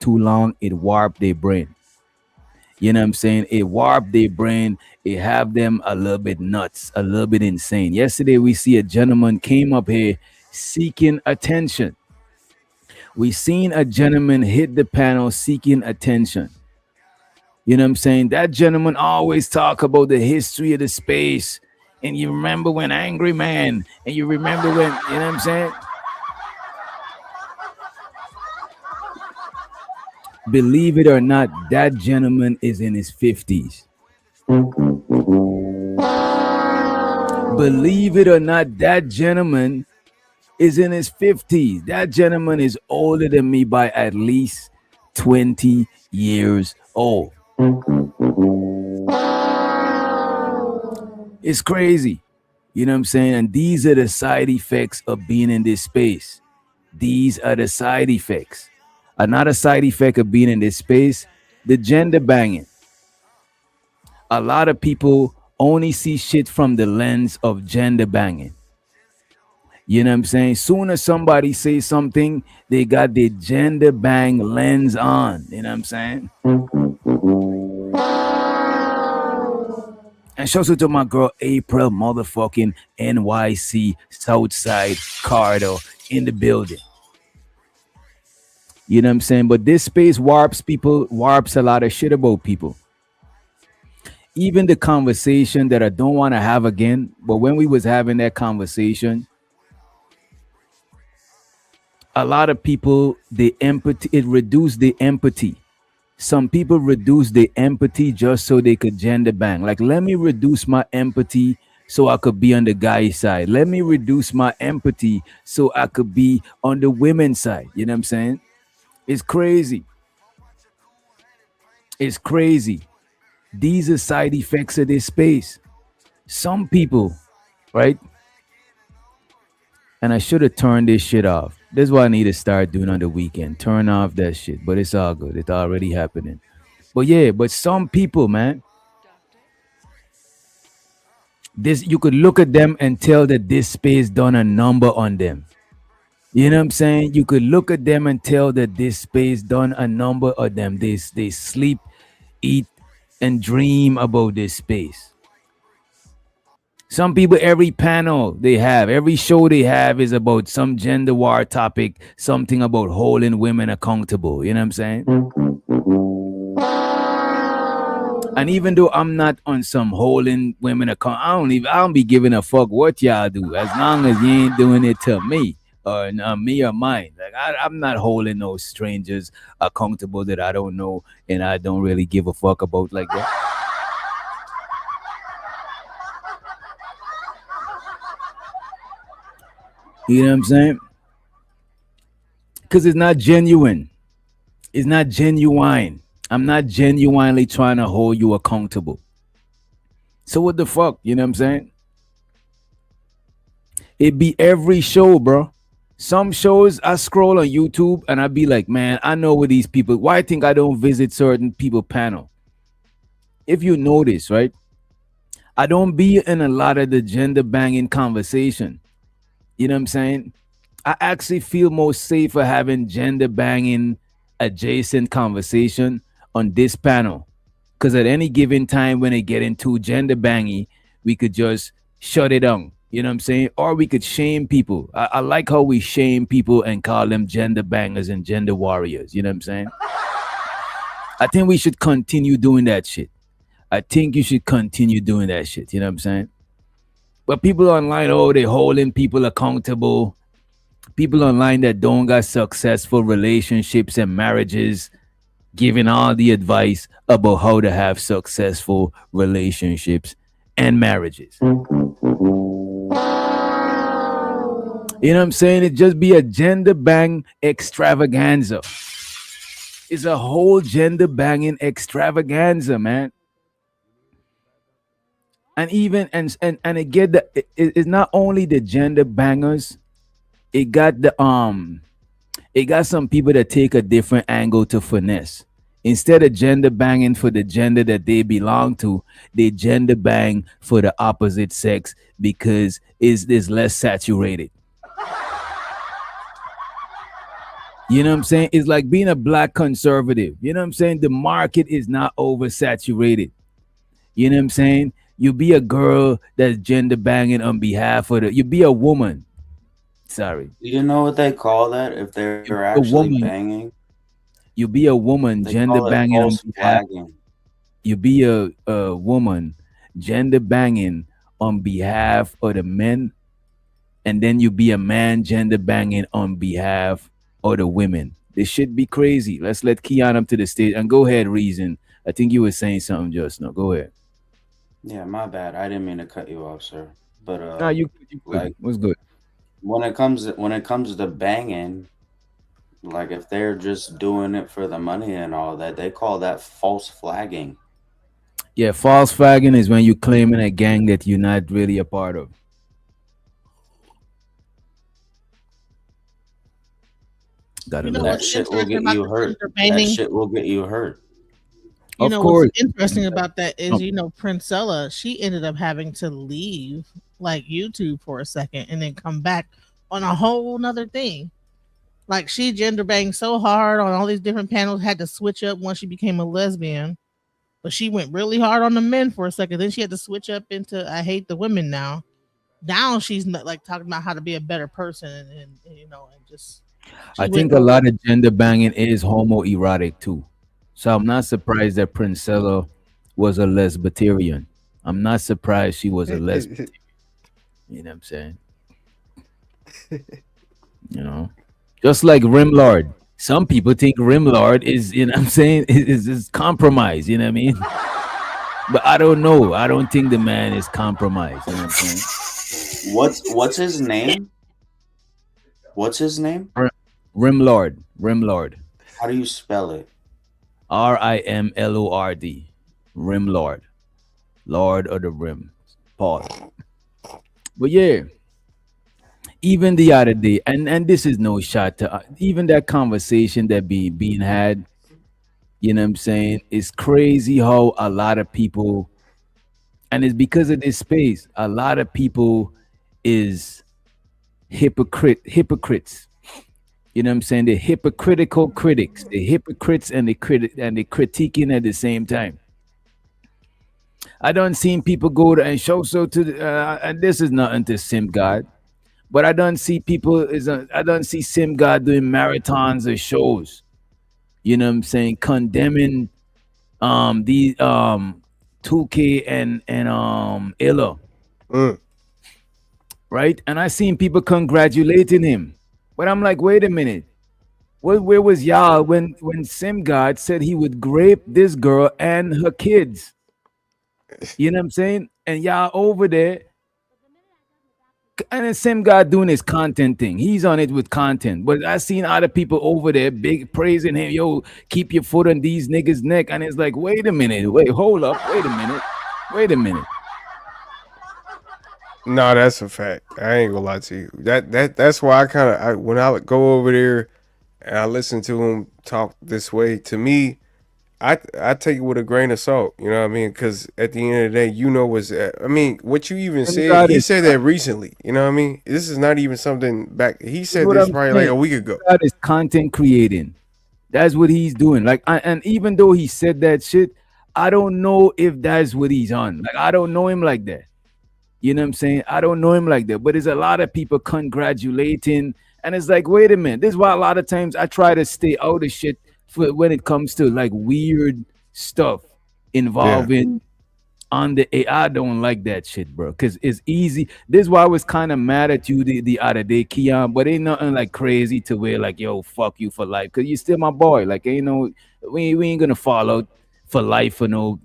too long, it warped their brain. You know what I'm saying? It warped their brain. It have them a little bit nuts, a little bit insane. Yesterday we see a gentleman came up here seeking attention. We seen a gentleman hit the panel seeking attention. You know what I'm saying? That gentleman always talk about the history of the space. And you remember when Angry Man, and you remember when, you know what I'm saying? Believe it or not, that gentleman is in his 50s. Believe it or not, that gentleman is in his 50s. That gentleman is older than me by at least 20 years old. It's crazy. You know what I'm saying? And these are the side effects of being in this space. These are the side effects. Another side effect of being in this space, the gender banging. A lot of people only see shit from the lens of gender banging. You know what I'm saying? Soon as somebody says something, they got the gender bang lens on. You know what I'm saying? And shout out to my girl April motherfucking NYC Southside Corridor in the building. You know what I'm saying? But this space warps people, warps a lot of shit about people. Even the conversation that I don't want to have again, but when we was having that conversation, a lot of people, the empathy, it reduced the empathy. Some people reduce the empathy just so they could gender bang. Like, let me reduce my empathy so I could be on the guy's side. Let me reduce my empathy so I could be on the women's side. You know what I'm saying? It's crazy. It's crazy. These are side effects of this space. Some people, right? And I should have turned this shit off. This is what I need to start doing on the weekend. Turn off that shit. But it's all good. It's already happening. But yeah, but some people, man, this you could look at them and tell that this space done a number on them. You know what I'm saying? You could look at them and tell that this space done a number on them. They sleep, eat, and dream about this space. Some people, every panel they have, every show they have is about some gender war topic, something about holding women accountable. You know what I'm saying? And even though I'm not on some holding women accountable, I don't be giving a fuck what y'all do, as long as you ain't doing it to me or me or mine. Like I'm not holding no strangers accountable that I don't know and I don't really give a fuck about like that. You know what I'm saying? Because it's not genuine. It's not genuine. I'm not genuinely trying to hold you accountable. So what the fuck? You know what I'm saying? It be every show, bro. Some shows I scroll on YouTube and I be like, man, I know what these people. Why I think I don't visit certain people panel? If you notice, right? I don't be in a lot of the gender banging conversation. You know what I'm saying? I actually feel more safer having gender banging adjacent conversation on this panel. Because at any given time when it get into gender bangy, we could just shut it down. You know what I'm saying? Or we could shame people. I like how we shame people and call them gender bangers and gender warriors. You know what I'm saying? I think we should continue doing that shit. I think you should continue doing that shit. You know what I'm saying? But people online, oh, they holding people accountable. People online that don't got successful relationships and marriages, giving all the advice about how to have successful relationships and marriages. You know what I'm saying? It just be a gender bang extravaganza. It's a whole gender banging extravaganza, man. And even and again, it's not only the gender bangers. It got it got some people that take a different angle to finesse. Instead of gender banging for the gender that they belong to, they gender bang for the opposite sex because it's less saturated. You know what I'm saying? It's like being a black conservative. You know what I'm saying? The market is not oversaturated. You know what I'm saying? You be a girl that's gender banging on behalf of the. You be a woman. Sorry, Do you know what they call that if they're you be a actually woman. banging? You be a woman They gender call it banging on false behalf. flagging. You be a woman gender banging on behalf of the men, and then you be a man gender banging on behalf of the women. This should be crazy. Let's let Keon up to the stage and go ahead, reason. I think you were saying something just now. Go ahead. Yeah, my bad. I didn't mean to cut you off, sir. But Ah, you good. like What's good? when it comes to banging, like if they're just doing it for the money and all that, they call that false flagging. Yeah, false flagging is when you claiming a gang that you're not really a part of. Got a You know little. That what's shit will interesting get about you the hurt. gender That banging? shit will get you hurt. You Of know what's course. interesting about that is, Um, Princella, she ended up having to leave like YouTube for a second and then come back on a whole nother thing. Like she gender banged so hard on all these different panels, had to switch up once she became a lesbian. But she went really hard on the men for a second. Then she had to switch up into I hate the women now. Now she's not like talking about how to be a better person and just I she went think a over. lot of gender banging is homoerotic too. So I'm not surprised that Princella was a lesbiterian. I'm not surprised she was a lesbian. You know what I'm saying? You know, just like Rimlord. Some people think Rimlord is, you know what I'm saying, is compromised. You know what I mean? But I don't know. I don't think the man is compromised. You know what I'm saying? What's his name? What's his name? R- Rimlord. Rimlord. How do you spell it? Rimlord. Rimlord. Lord of the Rim. Pause. But yeah, even the other day, and this is no shot to even that conversation that being had. You know what I'm saying? It's crazy how a lot of people, and it's because of this space. A lot of people is hypocrites. You know what I'm saying? They're hypocritical critics. They're hypocrites and they critiquing at the same time. I don't seen people go to and show so to and this is nothing to Sim God. But I don't see people I don't see Sim God doing marathons or shows. You know what I'm saying? Condemning the 2K and Illa, Mm. right? And I seen people congratulating him. But I'm like, wait a minute. Where was y'all when Sim God said he would grape this girl and her kids? You know what I'm saying? And y'all over there and the same guy doing his content thing. He's on it with content. But I seen other people over there big praising him. Yo, keep your foot on these niggas' neck. And it's like, wait a minute, wait, hold up, wait a minute, wait a minute. No, that's a fact. I ain't gonna lie to you. That's why when I go over there and I listen to him talk this way, to me, I take it with a grain of salt. You know what I mean? Because at the end of the day, what's. I mean, what you even Same said, God he is said that recently. You know what I mean? This is not even something back. He this is said what this I'm probably like saying. a week ago. God is content creating. That's what he's doing. Like, and even though he said that shit, I don't know if that's what he's on. Like, I don't know him like that. You know what I'm saying? I don't know him like that, but there's a lot of people congratulating, and it's like, wait a minute. This is why a lot of times I try to stay out of shit for when it comes to like weird stuff Yeah. involving on the AI. I don't like that shit, bro, because it's easy. This is why I was kind of mad at you the other day, Keon, but ain't nothing like crazy to where like, yo, fuck you for life, because you still my boy. Like, ain't no, we ain't gonna fall out for life for no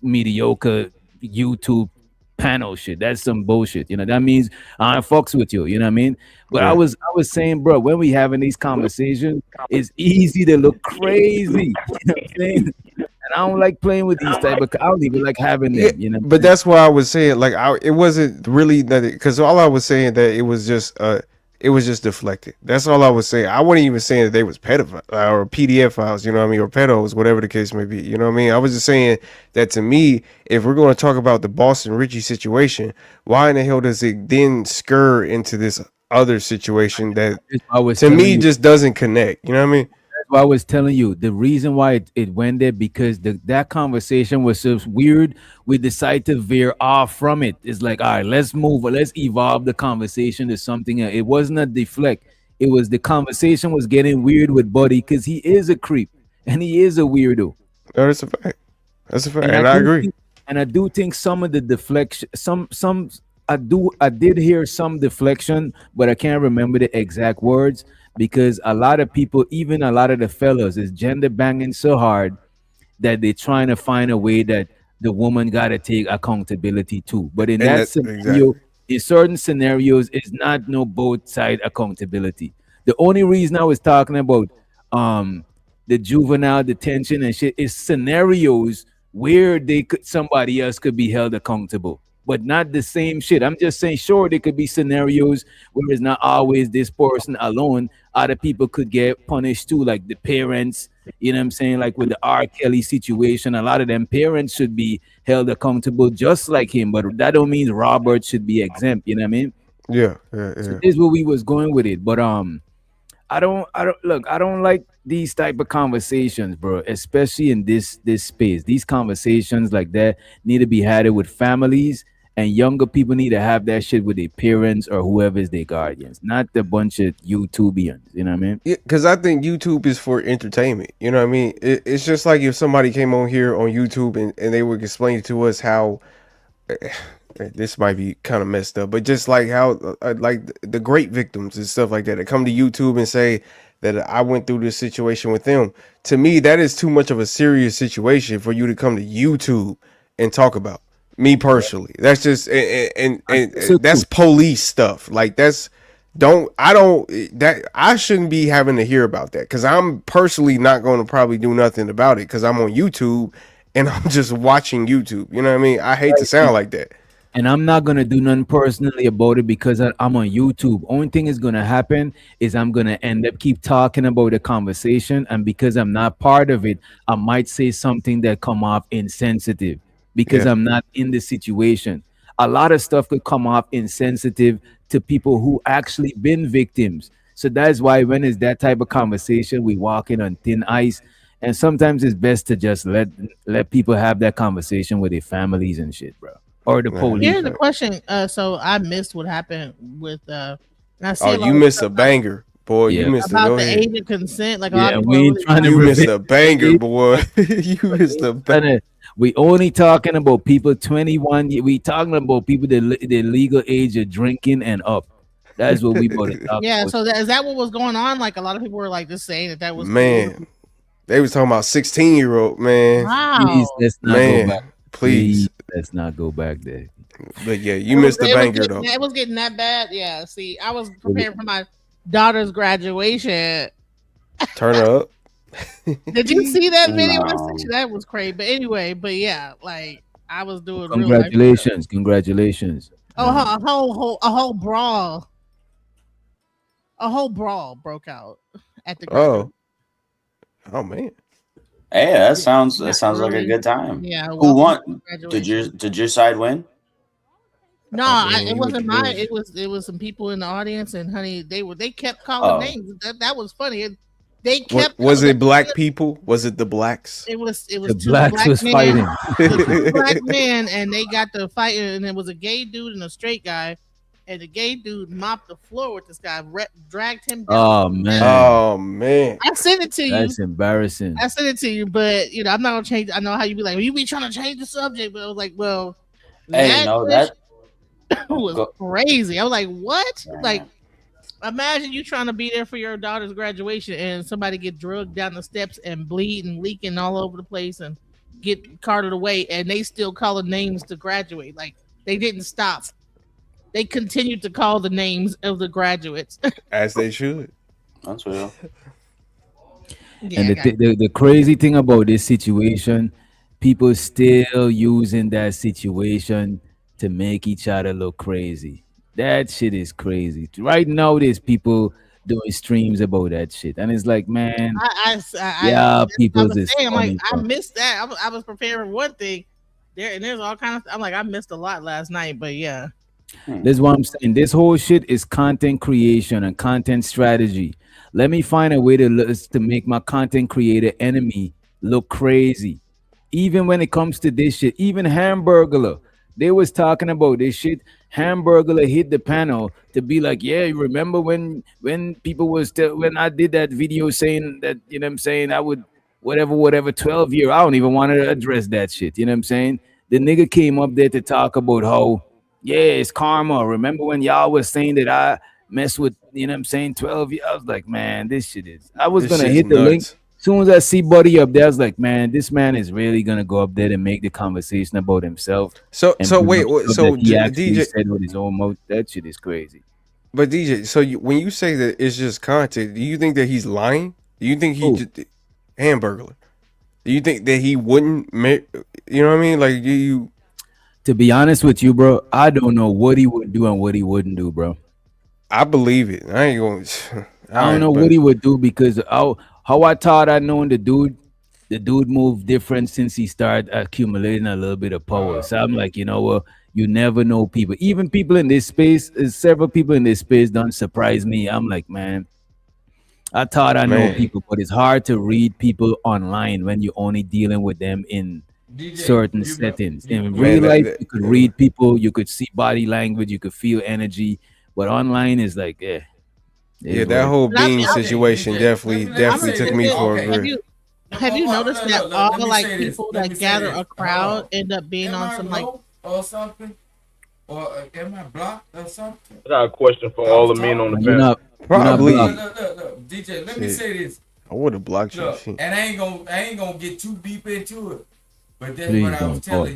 mediocre YouTube panel shit. That's some bullshit. You know, that means I fucks with you. You know what I mean? But Yeah. I was saying, bro, when we having these conversations, it's easy to look crazy. You know what I'm saying? And I don't like playing with these type of. I don't even like having Yeah, them. You know what but I'm saying? that's why I was saying like it wasn't really nothing because all I was saying that it was just deflected. That's all I was saying. I wasn't even saying that they was pedophile or PDF files, you know what I mean, or pedos, whatever the case may be. You know what I mean? I was just saying that to me, if we're going to talk about the Boston Richie situation, why in the hell does it then scur into this other situation that That's why I was to telling me you. just doesn't connect. You know what I mean? That's why I was telling you. The reason why it went there because that conversation was so weird. We decided to veer off from it. It's like, all right, let's move. Let's evolve the conversation to something else. It wasn't a deflect. It was the conversation was getting weird with Buddy because he is a creep and he is a weirdo. No, that's a fact. That's a fact, And I and I do agree. think, some of the deflection, I did hear some deflection, but I can't remember the exact words because a lot of people, even a lot of the fellas, is gender banging so hard that they're trying to find a way that the woman got to take accountability too. But in And that that scenario, exactly. in certain scenarios, it's not no both side accountability. The only reason I was talking about um the juvenile detention and shit is scenarios where they could somebody else could be held accountable. But not the same shit. I'm just saying, sure, there could be scenarios where it's not always this person alone. Other people could get punished too, like the parents, you know what I'm saying? Like with the R. Kelly situation, a lot of them parents should be held accountable just like him, but that don't mean Robert should be exempt, you know what I mean? Yeah, yeah, So yeah. this is where we was going with it. But I don't like these type of conversations, bro, especially in this space. These conversations like that need to be had with families, and younger people need to have that shit with their parents or whoever is their guardians, not the bunch of YouTubians, you know what I mean? Yeah, because I think YouTube is for entertainment. You know what I mean? It's just like if somebody came on here on YouTube and they would explain to us how this might be kind of messed up, but just like how like the great victims and stuff like that that come to YouTube and say that I went through this situation with them. To me, that is too much of a serious situation for you to come to YouTube and talk about. Me personally, that's just I think so that's too. police stuff. Like that's don't I don't that I shouldn't be having to hear about that because I'm personally not going to probably do nothing about it because I'm on YouTube and I'm just watching YouTube. You know what I mean? I hate to sound like that. And I'm not gonna do nothing personally about it because I'm on YouTube. Only thing is gonna happen is I'm gonna end up keep talking about the conversation, and because I'm not part of it, I might say something that come off insensitive because Yeah, I'm not in the situation. A lot of stuff could come off insensitive to people who actually been victims. So that's why when it's that type of conversation, we walking on thin ice. And sometimes it's best to just let people have that conversation with their families and shit, bro, or the nah, police. Here's that's the right. question. So I missed what happened with and I see Oh, a lot you of missed stuff a banger, boy. You Yeah, missed a about go the ahead. age of consent. Like a lot yeah. of people are We ain't really trying to trying You to missed reveal a the banger, age, boy. You but missed we a ain't banger. trying to. We only talking about people 21. We talking about people the legal age of drinking and up. That's what we about to talk Yeah, about. so is that what was going on? Like a lot of people were like just saying that that was cool. Man, they was talking about 16-year-old, man. Please, Wow. let's not go back. Man, Please, please. let's not go back there. But yeah, you missed the banger though. It was getting that bad. Yeah. See, I was Really. preparing for my daughter's graduation. Turn her up. Did you see that video? I sent No. you that was crazy. But anyway, but yeah, like I was doing real life stuff. Congratulations, congratulations. Oh, a whole brawl broke out at the graduation. Oh, oh man. Hey, that Yeah, sounds like a early. good time. Yeah, Who welcome to won? graduation. Did your side win? No, I mean, it you with the wasn't mine. bullshit. It was some people in the audience, and honey, they kept calling Oh, names. That was funny. They What kept was it? Black people? Was it the blacks? it The was two blacks black was men. fighting. It was two black men, and they got to fighting, and it was a gay dude and a straight guy, and the gay dude mopped the floor with this guy, dragged him down to Oh the steps. man, Oh man. I sent it to you. that's embarrassing. I sent it to you, but I'm not gonna change. I know how you be like, you be trying to change the subject, but I was like, well, hey, that no, question that was go. crazy. I was like, what? Like, Man. imagine you trying to be there for your daughter's graduation and somebody get drugged down the steps and bleed and leaking all over the place and get carted away, and they still calling names to graduate. Like they didn't stop. They continued to call the names of the graduates. As they should. That's real. And Yeah, I got the crazy thing about this situation, people still using that situation to make each other look crazy. That shit is crazy. Right now, there's people doing streams about that shit, and it's like, man, yeah, that's what I people's was is saying. I'm like, funny, I bro. missed that. I was preparing for one thing there, and there's all kind of. I'm like, I missed a lot last night, but yeah. Hmm. This is what I'm saying. This whole shit is content creation and content strategy. Let me find a way to make my content creator enemy look crazy. Even when it comes to this shit, even Hamburglar, they was talking about this shit. Hamburglar hit the panel to be like, yeah, you remember when people was still when I did that video saying that, you know what I'm saying, I would whatever 12 year. I don't even want to address that shit. You know what I'm saying? The nigga came up there to talk about how yeah, it's karma. Remember when y'all was saying that I mess with, you know what I'm saying, 12 years? I was like, man, this shit is. I was This going to shit's hit the link. nuts. Soon as I see Buddy up there, I was like, man, this man is really going to go up there and make the conversation about himself and So bring wait, up stuff that so he actually DJ, said with his own mouth. That shit is crazy. but DJ, so when you say that it's just content, do you think that he's lying? Do you think he Oh, just Hamburglar? Do you think that he wouldn't make? You know what I mean? Like you, to be honest with you, bro, I don't know what he would do and what he wouldn't do, bro. I believe it. I ain't going. All I don't right, know what but he would do because how I thought I known the dude moved different since he started accumulating a little bit of power. So I'm like, you know what? You never know people. Even people in this space, several people in this space don't surprise me. I'm like, man, I thought I know man, people, but it's hard to read people online when you're only dealing with them in certain settings. In man, real life, you could read people, you could see body language, you could feel energy, but online is like, it yeah, is what that it whole But bean situation I'm definitely gonna took say me this: for a Have grip. you noticed that all the like people that gather a crowd end up being on some like I got a question for all the men on the you're panel. not blocked. Probably shit. I would have blocked you. Shit. Please don't. Boy.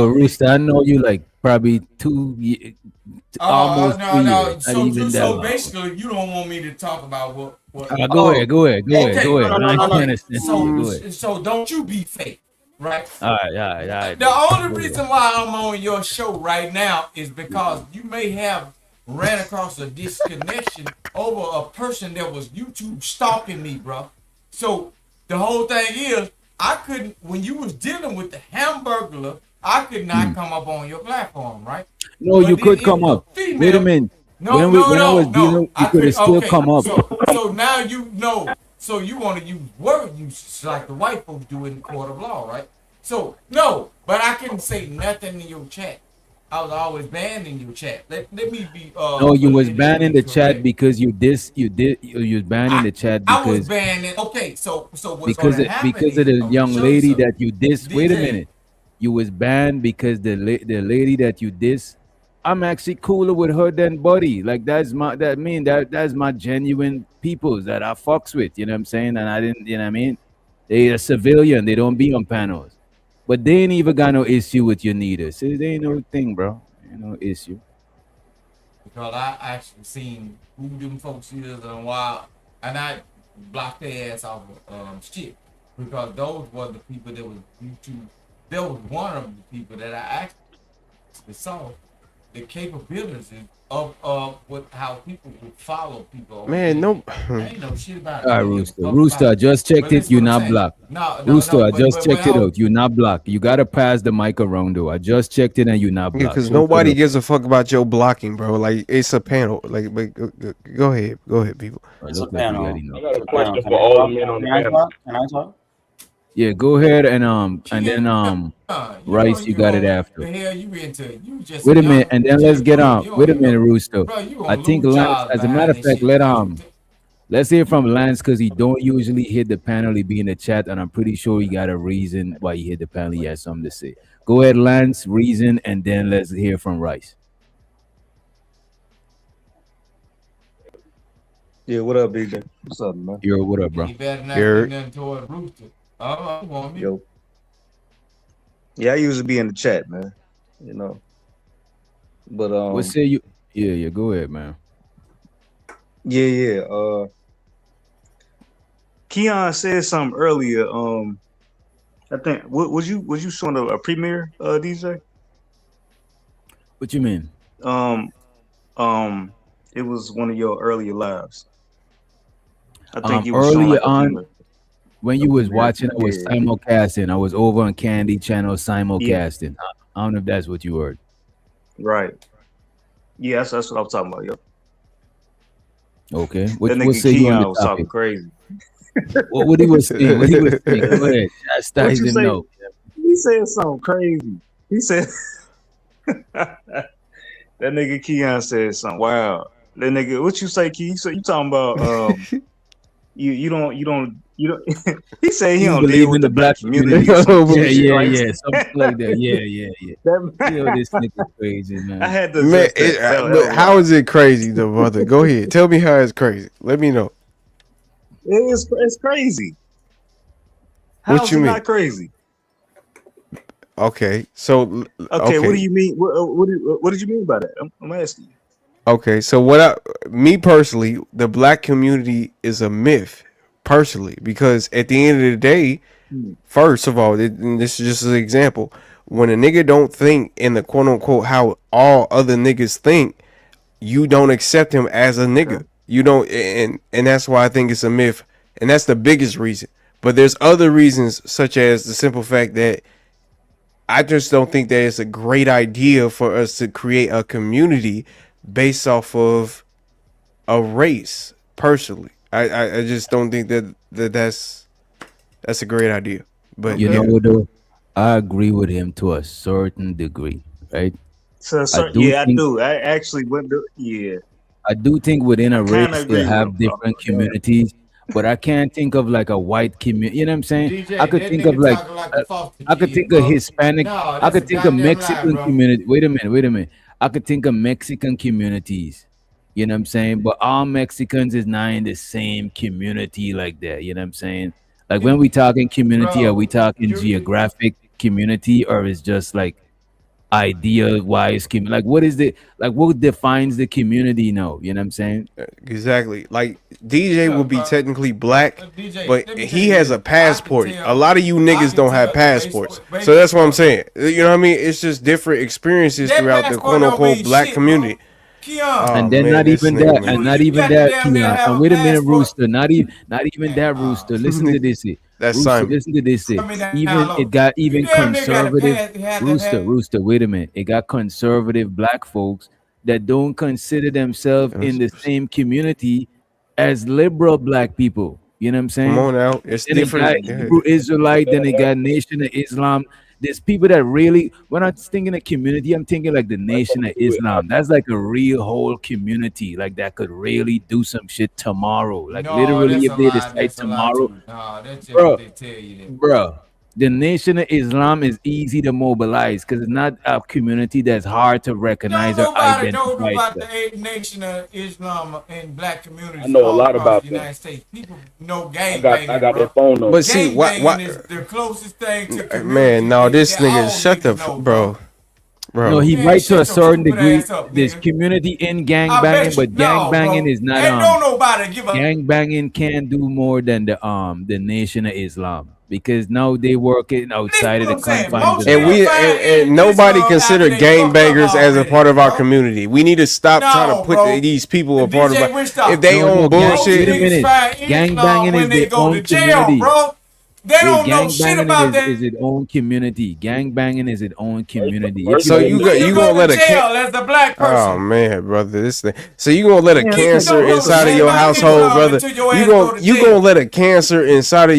Rooster, I know you like probably almost 3 years, not even that long. Oh, Go no, ahead. no, no, I no, ain't no. trying to censor you. Go ahead. All right, then. Go ahead. Mm. No, you could come up. Wait a minute. When I was dealing, you could have still come up. No, you was banned in the chat because you was banned in the chat because of the young lady that you diss. Wait a minute. You was banned because the lady that you diss. I'm actually cooler with her than Buddy. Like that's my genuine peoples that I fucks with. You know what I'm saying? And I didn't. You know what I mean? They a civilian. They don't be on panels. But they ain't even got no issue with you neither. So they ain't no thing, bro. Ain't no issue. Man, no. All right, Rooster. Rooster, I just checked it. You're not blocked. Rooster, I just checked it out. You're not blocked. You gotta pass the mic around though. I just checked it and you're not Yeah, blocked. because So shut nobody up. gives a fuck about your blocking, bro. Like it's a panel. Like, but go ahead, people. It It's a look like you got panel. I enough. got It's a a panel. question Can for I all the talk? men on the Can I panel. talk? Can I talk? Yeah, go ahead and then Rice, you got it after. Wait a minute, and then let's get on. Wait a minute, Rooster. I think Lance, as a matter of fact, let's hear from Lance because he don't usually hit the panel. He be in the chat, and I'm pretty sure he got a reason why he hit the panel. He has something to say. Go ahead, Lance, reason, and then let's hear from Rice. Yeah, what up, BJ? What's up, man? Yo, what up, bro? You're Yo. Yeah, I usually be in the chat, man. You know. But What say you? Yeah, go ahead, man. yeah. Keon said something earlier. I think was you showing a premiere, DJ? What you mean? Um it was one of your earlier lives. I think you was showing Earlier like a on, female. when you Okay, was man. watching, I was Yeah, simulcasting. I was over on Candy Channel yeah, simulcasting. I don't know if that's what you heard. right. Yeah, that's what I'm talking about. Yo, Okay. that What nigga say you on the Keon was talking topic? crazy. What he was saying? What he was saying? Go ahead. What Chastise you him say? now. He said something crazy. He said that nigga Keon said something. Wow. That nigga, what you say, Key? You talking about you don't he said he You don't deal believe in with the the black black community? community or some Yeah, shit yeah, like yeah. Something like that. Yeah, yeah, yeah. You know that. this nigga crazy, I man. had to Man, address that. That but was how wild. is it crazy though, brother? Go ahead. Tell me how it's crazy. Let me know. It's crazy. What How's you it mean? not crazy? Okay. So Okay, what do okay. you mean? What did you mean by that? I'm asking you. Okay. So me personally, the black community is a myth personally because at the end of the day, Hmm, first of all, and this is just an example. When a nigga don't think in the quote unquote how all other niggas think, you don't accept him as a nigga. okay. You don't, and that's why I think it's a myth, and that's the biggest reason. But there's other reasons, such as the simple fact that I just don't think that it's a great idea for us to create a community based off of a race. Personally, I just don't think that's a great idea. But You know Okay. yeah, what though? I agree with him to a certain degree, right? I So do yeah, I think do. I actually went to yeah. I do think within I a kind of race they agree with have him. different Go ahead. communities, but I can't think of like a white community. You know what I'm saying? I DJ, could that think of nigga like talking like a uh, foster I could kid, think of bro. Hispanic. No, I that's a could think of goddamn lie, Mexican bro. community. Wait a minute. Wait a minute. I could think of Mexican communities. You know what I'm saying? But all Mexicans is not in the same community like that. You know what I'm saying? Like when we talking community, are we Bro, talking you geographic community or is just like idea wise like what is the like what defines the community now? You know what I'm saying? exactly. Like DJ would look, be bro. technically black, DJ, but let me tell he you has this. a passport. A lot of you I niggas can don't have tell, passports, so based, that's what I'm saying. You know what I mean? It's just different experiences that throughout the passport quote don't unquote mean black shit, community. bro. Keon, Oh And then man, not this even nigga, that, man. and not you even got to that, damn near Keon. And have a wait a minute, passport. Rooster. Not even that, Rooster. Listen to this. That's Rooster, Simon. listen to this. Tell me down Even it low. got You even damn near got to conservative. pass. You have to Rooster, have. Rooster. Wait a minute. It got conservative black folks that don't consider themselves in the same community as liberal black people. You know what I'm Come saying? on out. It's Then it got different. Hebrew Israelite. Then it got Nation of Islam. There's people that really, when I'm thinking of community, I'm thinking like the Nation of Islam. That's like a real whole community, like that could really do some shit tomorrow. Like No, literally, that's if a they lie. decide That's a lie tomorrow, too. No, that's just what bro, they tell you. That. bro, the Nation of Islam is easy to mobilize because it's not a community that's hard to Don't recognize or nobody know identify about itself. the Nation of Islam and black I communities know a all lot across about the them. United States. People know gang I banging, got bro. that phone number. But see, Gang why? banging Why? is the closest thing to Man, community no, this that nigga, all shut the, niggas know, bro. bro, No, bro. he Man, right to a shut your certain stupid degree. ass up, There's nigga. community in gang I banging, bet you but gang no, banging bro. is not And don't nobody give a gang banging can do more than the Nation of Islam because now they work it listen outside to of what the I'm saying. confines Most of And God. niggas we find and in nobody Islam after consider they gang fucked up bangers as a already, part of our bro. community. We need to stop trying to No, put bro. these people The a part of our. DJ, we If stop. they No, own no, gang. Most Wait a bullshit, niggas minute. find Gang Islam banging when is they their go to own jail, community. bro. They Wait, don't know gang shit banging about that. is its own community. Gang banging is its own community. If you so let me Do you you finish, gonna go to let a can. jail as a black Oh person? man, brother, this thing. So you gonna let a Man, Niggas cancer don't go to inside of shit your about household, Islam brother? until your ass go to You gonna jail. let a cancer Oh, inside of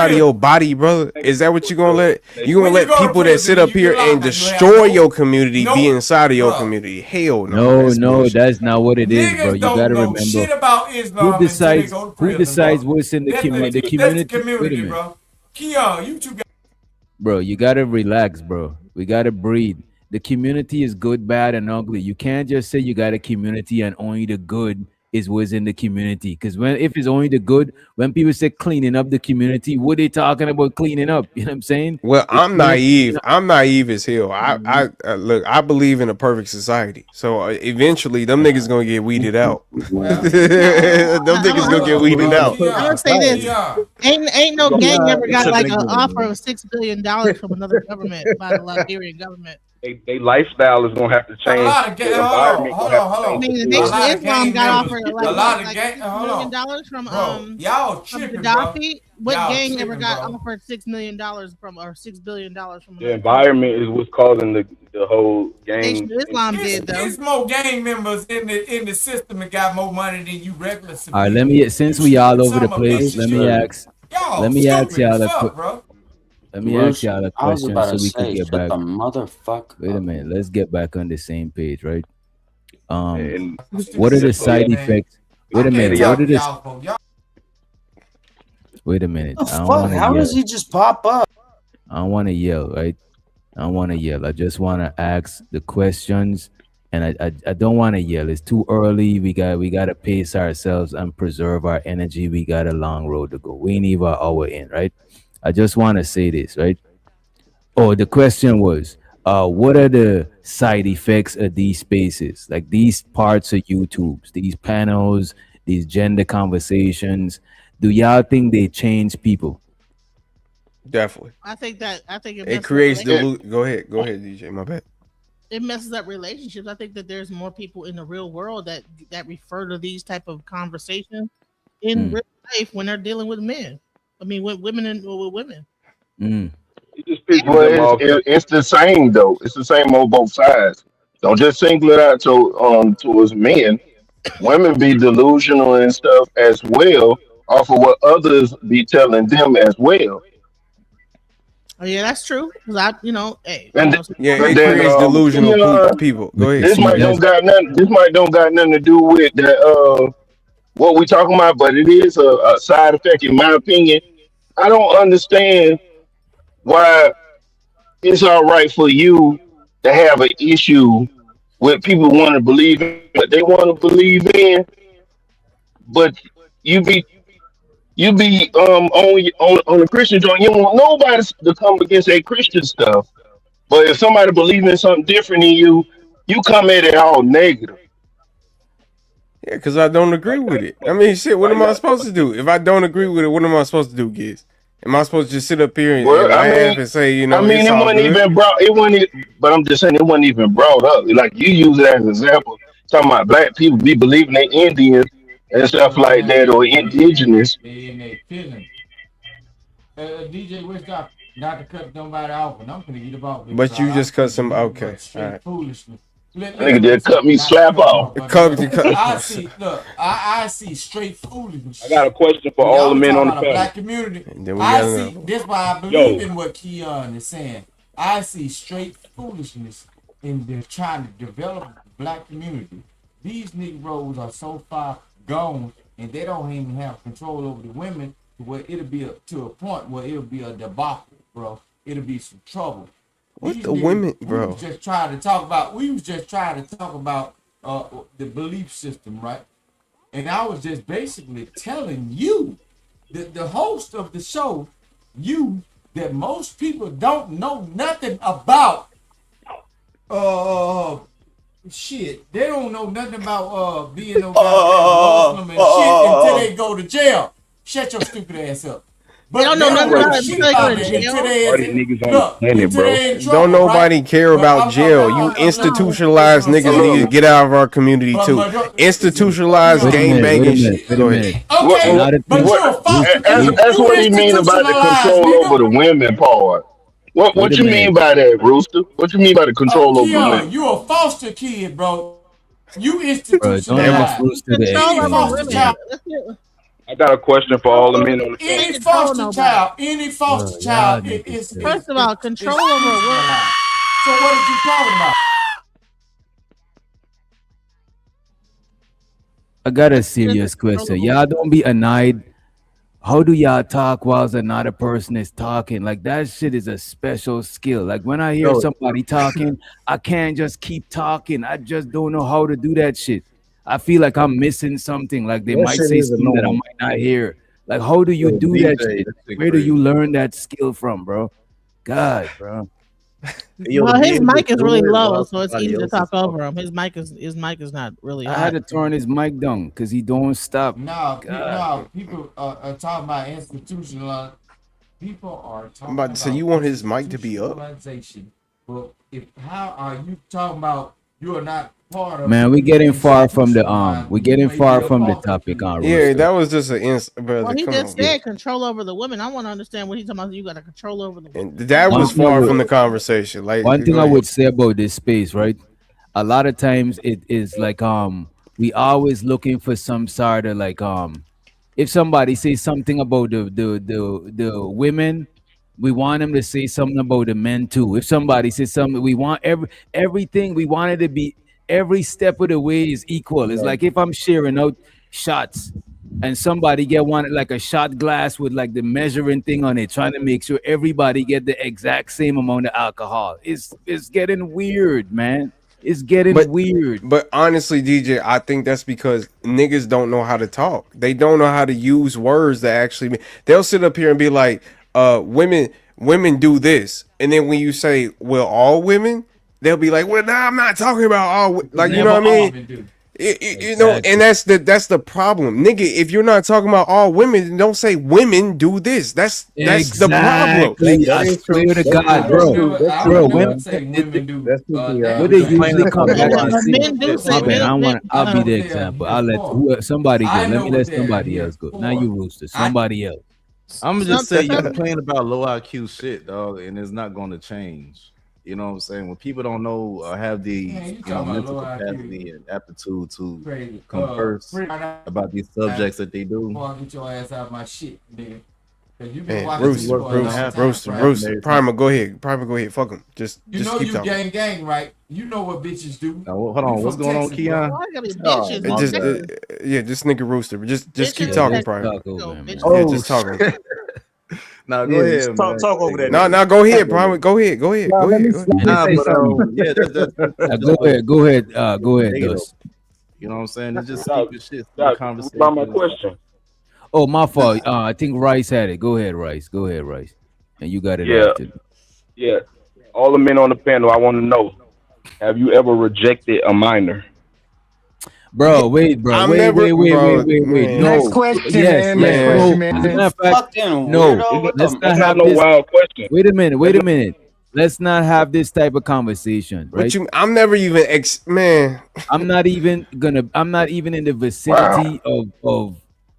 prison. your body, brother? Is that what you gonna let? You gonna When you let go to people that sit prison and up you get here and locked up, you have destroy your no, community be no, inside of your bruh. community? Hell no, no, that's no, bullshit. that's not what it is, bro. Niggas You don't gotta know remember shit about Islam until they go to who prison, decides bro. what's in the community. The That's the community. Wait a community, minute. bro. Keon, you two Bro, you gotta relax, bro. We gotta breathe. The community is good, bad, and ugly. You can't just say you got a community and only the good is what's in the community. Because when if it's only the good, when people say cleaning up the community, what they talking about cleaning up? You know what I'm saying? Well, They I'm clean up, naive. I'm naive as hell. Mhm. Look. I believe in a perfect society. So eventually, them niggas gonna get weeded out. them well, niggas gonna get I'm weeded bro, out. gonna Keon, say this: Keon. ain't no gang Keon ever is got tripping like an again, offer man. of $6 billion from another government by the Liberian government. they lifestyle is gonna have to A change. lot of The gang. Hold environment on, hold gonna have on, to hold I change on. mean, as the A well. Nation of lot of Islam gang got members. offered A like what, lot of like gang. six Hold million on, dollars bro. Y'all from tripping, bro. Gaddafi. What Y'all gang ever tripping, got bro. offered $6 million from or $6 billion from The another country? environment is what's causing the whole Nation gang. of Islam did though. It's more gang members in the system that got more money than you regular All right, let civilians. me You since we all stupid over the son of a place, bitches, you. let Y'all me ask stupid as y'all a fuck, bro. let me ask Rooster, y'all a I was question about so to we could say, get shut back. the motherfucker Wait a up. minute, let's get back on the same page, right? Um, And what are the just so y'all, side Man, effects? Wait a I'm so just minute, y'all, what are talking to this? y'all, folks. Y'all. Wait a minute, The I don't fuck? want to How does yell. he just pop up? I don't want to yell, right? I don't want to yell. I just want to ask the questions, and I don't want to yell. It's too early. We got to pace ourselves and preserve our energy. We got a long road to go. We ain't even an hour in, right? I just want to say this, right? Oh, the question was, what are the side effects of these spaces, like these parts of YouTube's, these panels, these gender conversations? Do y'all think they change people? Definitely. I think it It messes up creates relationships. It, Go ahead. Go ahead, DJ. My bad. It messes up relationships. I think that there's more people in the real world that refer to these type of conversations in Mm, real life when they're dealing with men. I mean, with women and with women. mm, it just pisses well, them off. it's the same though. It's the same on both sides. Don't just single it out towards men. Women be delusional and stuff as well, off of what others be telling them as well. Oh yeah, that's true. Cause hey, And Yeah, but it then creates delusional Keon, people. Go but you ahead. this see, might don't that's got nothing. This might don't got nothing to do with the what we talking about, but it is a side effect in my opinion. I don't understand why it's all right for you to have an issue with people want to believe in what they want to believe in, but you be on the Christian joint. You don't want nobody to come against a Christian stuff. But if somebody believe in something different than you come at it all negative. Yeah, because I don't agree with it. I mean, shit, what Why you am I gotta come supposed to do? If I don't agree with it, what am I supposed to do, Giz? Am I supposed to just sit up here Well, and laugh and say, it's it all wasn't good? even brought. It wasn't. But I'm just saying it wasn't even brought up. Like you use it as an example, talking about black people be believing they Indians and stuff Well, like man, that, or indigenous. they in their feelings. DJ West not to cut nobody off, and I'm gonna get about this. But you I just cut think some. you Okay. but All straight right. foolishness. Nigga Listen, just cut me not to slap cut you off. off, but Cut, look, cut. I see straight I got a foolishness. question for When all y'all the were men talking on the about a panel. black community, And then we I got another see. one. That's why I believe Yo, in what Keon is saying. I see straight foolishness in the trying to develop the black community. These Negroes are so far gone, and they don't even have control over the women to where it'll be to a point where it'll be a debacle, bro. It'll be some trouble. What These the niggas, women, we was bro? just trying to talk about. We was just trying to talk about the belief system, right? And I was just basically telling you, the host of the show, you, that most people don't know nothing about uh shit. They don't know nothing about being no goddamn Muslim and shit until they go to jail. Shut your stupid ass up. They But don't they know don't nothing know bro, about it until shit they go about to that until jail. they smartest niggas on the look planet, until bro. they in Don't trouble, right? nobody care But about jail. You No. institutionalized niggas need to Look, get out of our community But too. listen, Institutionalized wait a gang minute, wait a banging minute, shit. wait a Go ahead. minute. What, A okay, what, lot of but things. you're what, a foster kid. that's You what he mean about the institutionalized, control over nigga. the women part. Wait What a you mean minute, by that, Rooster? What you mean by the control over the Keon, women? you a foster kid, bro. You bro. Don't Damn. ask institutionalized. Rooster to Control Any over explain foster this, women. child, man. I got a question for all the men on the Can't panel. any control foster nobody. child, any foster Bro, y'all child niggas crazy. First of all, is control over a woman. institutionalized. So what are you talking about? I got a What's the difference serious in control question. over a Y'all woman? don't be annoyed. How do y'all talk whilst another person is talking? Like that shit is a special skill. Like when I hear Yo, somebody talking, I can't just keep talking. I just don't know how to do that shit. I feel like I'm missing something. Like they that might shit say is something that I annoying. might not hear. Like how do you Yo, do that DJ, shit? that shit Where do crazy. you learn that skill from, bro? God, bro. Hey, yo, to Well, be his able to mic is really do it low, while so it's somebody easy to else is talk over talking. him. His mic is not really I had hot. to turn his mic down because he don't stop. No, God, bro. no, people are talking about institutional. People are I'm talking about to say, about you want his mic to be up? institutionalization But if how are you talking about you are not part of Man, it we being getting far from the institutionalized we when you getting may be far a from the part topic to on it? Yeah, Rooster. that was just an Well, brother. he Come just on. Yeah. said control over the women. I want to understand what he's talking about. You got to control over the women. And that One was thing I far would from the conversation. Like, one thing go I ahead. would say about this space, right? A lot of times it is like we always looking for some sort of like if somebody says something about the women, we want them to say something about the men too. If somebody says something, we want everything. We want it to be every step of the way is equal. It's like if I'm sharing out shots and somebody get one like a shot glass with like the measuring thing on it, trying to make sure everybody get the exact same amount of alcohol. It's getting weird, man. It's getting But weird. but honestly, DJ, I think that's because niggas don't know how to talk. They don't know how to use words that actually they'll sit up here and be like, women do this. And then when you say, well, all women, they'll be like, well, nah, I'm not talking about all Because like you never know what I all mean? men do. You know, and Exactly. that's the problem, nigga. If you're not talking about all women, then don't say women do this. That's the problem. Exactly. That I is true. swear to I God, would That's bro. true. never, That's I true, would Bro, never when Keon. say they, women do That's true, Keon. what that. they You But usually complaining come about back low and But say, IQ men do shit, say my though, bad, men. I men want I'll be know the what they are example. here I'll let for. somebody go. I Let know me what let they are somebody here else go. Now for. you Rooster. I Somebody else. I'm gonna just some say you some complain about low IQ shit, dog, and it's not going to change. You know what I'm saying? When people don't know or have the man, you talking about mental low IQ capacity and aptitude to crazy. converse Free right about these now subjects that they do, before I get your ass out of my shit, nigga. Cause you been Man, watching this is me roast, what's for a going to roast, long happen time, roast, each Prime. and roast. every time. Primer, go ahead. Primer, go ahead. Fuck him. You Just know keep you talking. gang, right? You know what bitches do. Now, hold You on, what's from going on, Texas, bro. Keon? why gotta be Oh bitches It in my just, Texas? god. yeah, this nigga rooster. Just keep Bitches Yeah, in talking, just Texas. Primer. talk over Go him, bitches man. Yeah, in Oh just Texas. talking. shit. Now go Yeah, ahead, man. talk Go over that ahead, No, go nigga. ahead. no, go Talk ahead, over Primer. that. Go ahead. Go ahead. Now Go ahead. Go ahead. let me Nah, say but something. yeah, that's Go just ahead, go ahead, negative. Dust. You know what I'm saying? It's just Doc, keeping shit in the Doc, what about my conversation. question? Oh, my fault. I think Rice had it. Go ahead, Rice. Go ahead, Rice. And you got it Yeah, after. yeah. All the men on the panel, I want to know: have you ever rejected a minor? Bro, wait, bro. I'm Wait, never, wait, wait, wait, bro, wait, wait. man, Next No. question, Yes, man. Next yes. man. question, No. As a man. matter of fact, Fucking no. weirdo. What Let's the not That's not have no this. wild question. Wait a minute. Wait That's a not, minute. Let's not have this type of conversation, What right? you? I'm never even man. I'm not even in the Wow. vicinity of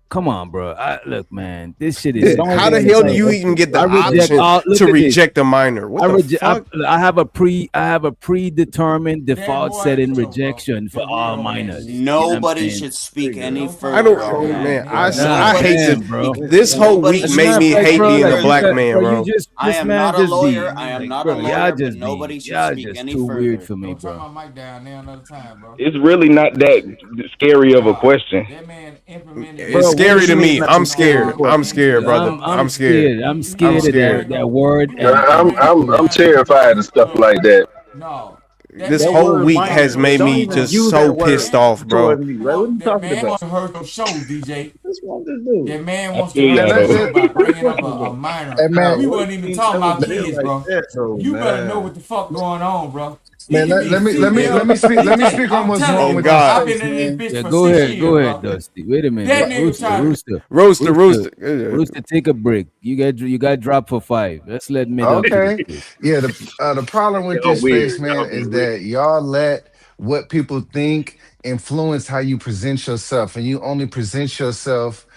come on, bro. Look, man, this shit is Don't How get the insane. hell do yourself Like you up even to get I the reject option all look to at this. reject a minor? What the fuck? I have a predetermined That default boy, setting yo, bro. rejection for That all weirdo ass minors. shit. You know what I'm Nobody saying? should speak nigga. any No I fucking further don't, way, on man. that. man. Nigga, I, I s- ain't God I never Nobody hate damn, should to. bro. speak. This whole Nobody week As a should made matter of me speak fact, hate any bro, being like a black further. man, bro. I am not a just lawyer. be I am nigga. not a bro, lawyer, but nobody should y'all speak just any too weird further. for me, Don't turn bro. my mic down there another time, bro. it's really not that scary of a Nah, question. that man implemented It's Bro, meth what do scary you to It's mean? me. not I'm too scary of a scared. marijuana I'm question. into scared, his brother. I'm I'm bloodstream. scared. scared. I'm You I'm scared know of what's that scared. going that on. word You and know, Yeah, and you ain't I'm trying to terrified of protect stuff like that. no. That This That man whole word week want to minor. has hurt made Don't your me even just use so that that word pissed man off, bro. towards me. Right? What are want you that talking man about? wants to hurt your show, DJ. That's what this dude. That man I wants to feel hurt And y'all your that's though. show it. by What bringing you up talking a about? minor. Hey man, We Why wasn't you even ain't talking never about been kids, like bro. that, though, You better know man? what the fuck going on, bro. It man, could let, be let me female. speak. Let me DJ, speak on I'm what's telling wrong Oh you, with bro. this I've God, been space, in this man. bitch yeah, for 6 years, go ahead, bro. Dusty. Wait a minute, That Right. nigga Rooster, trying to Rooster, roaster, Rooster, rooster. Rooster. Take a break. You got dropped for 5. Let's let mid up to the Okay. stage. Yeah. The problem with Y'all this space, weird. man, Y'all be is weird. that y'all let what people think influence how you present yourself, and you only present yourself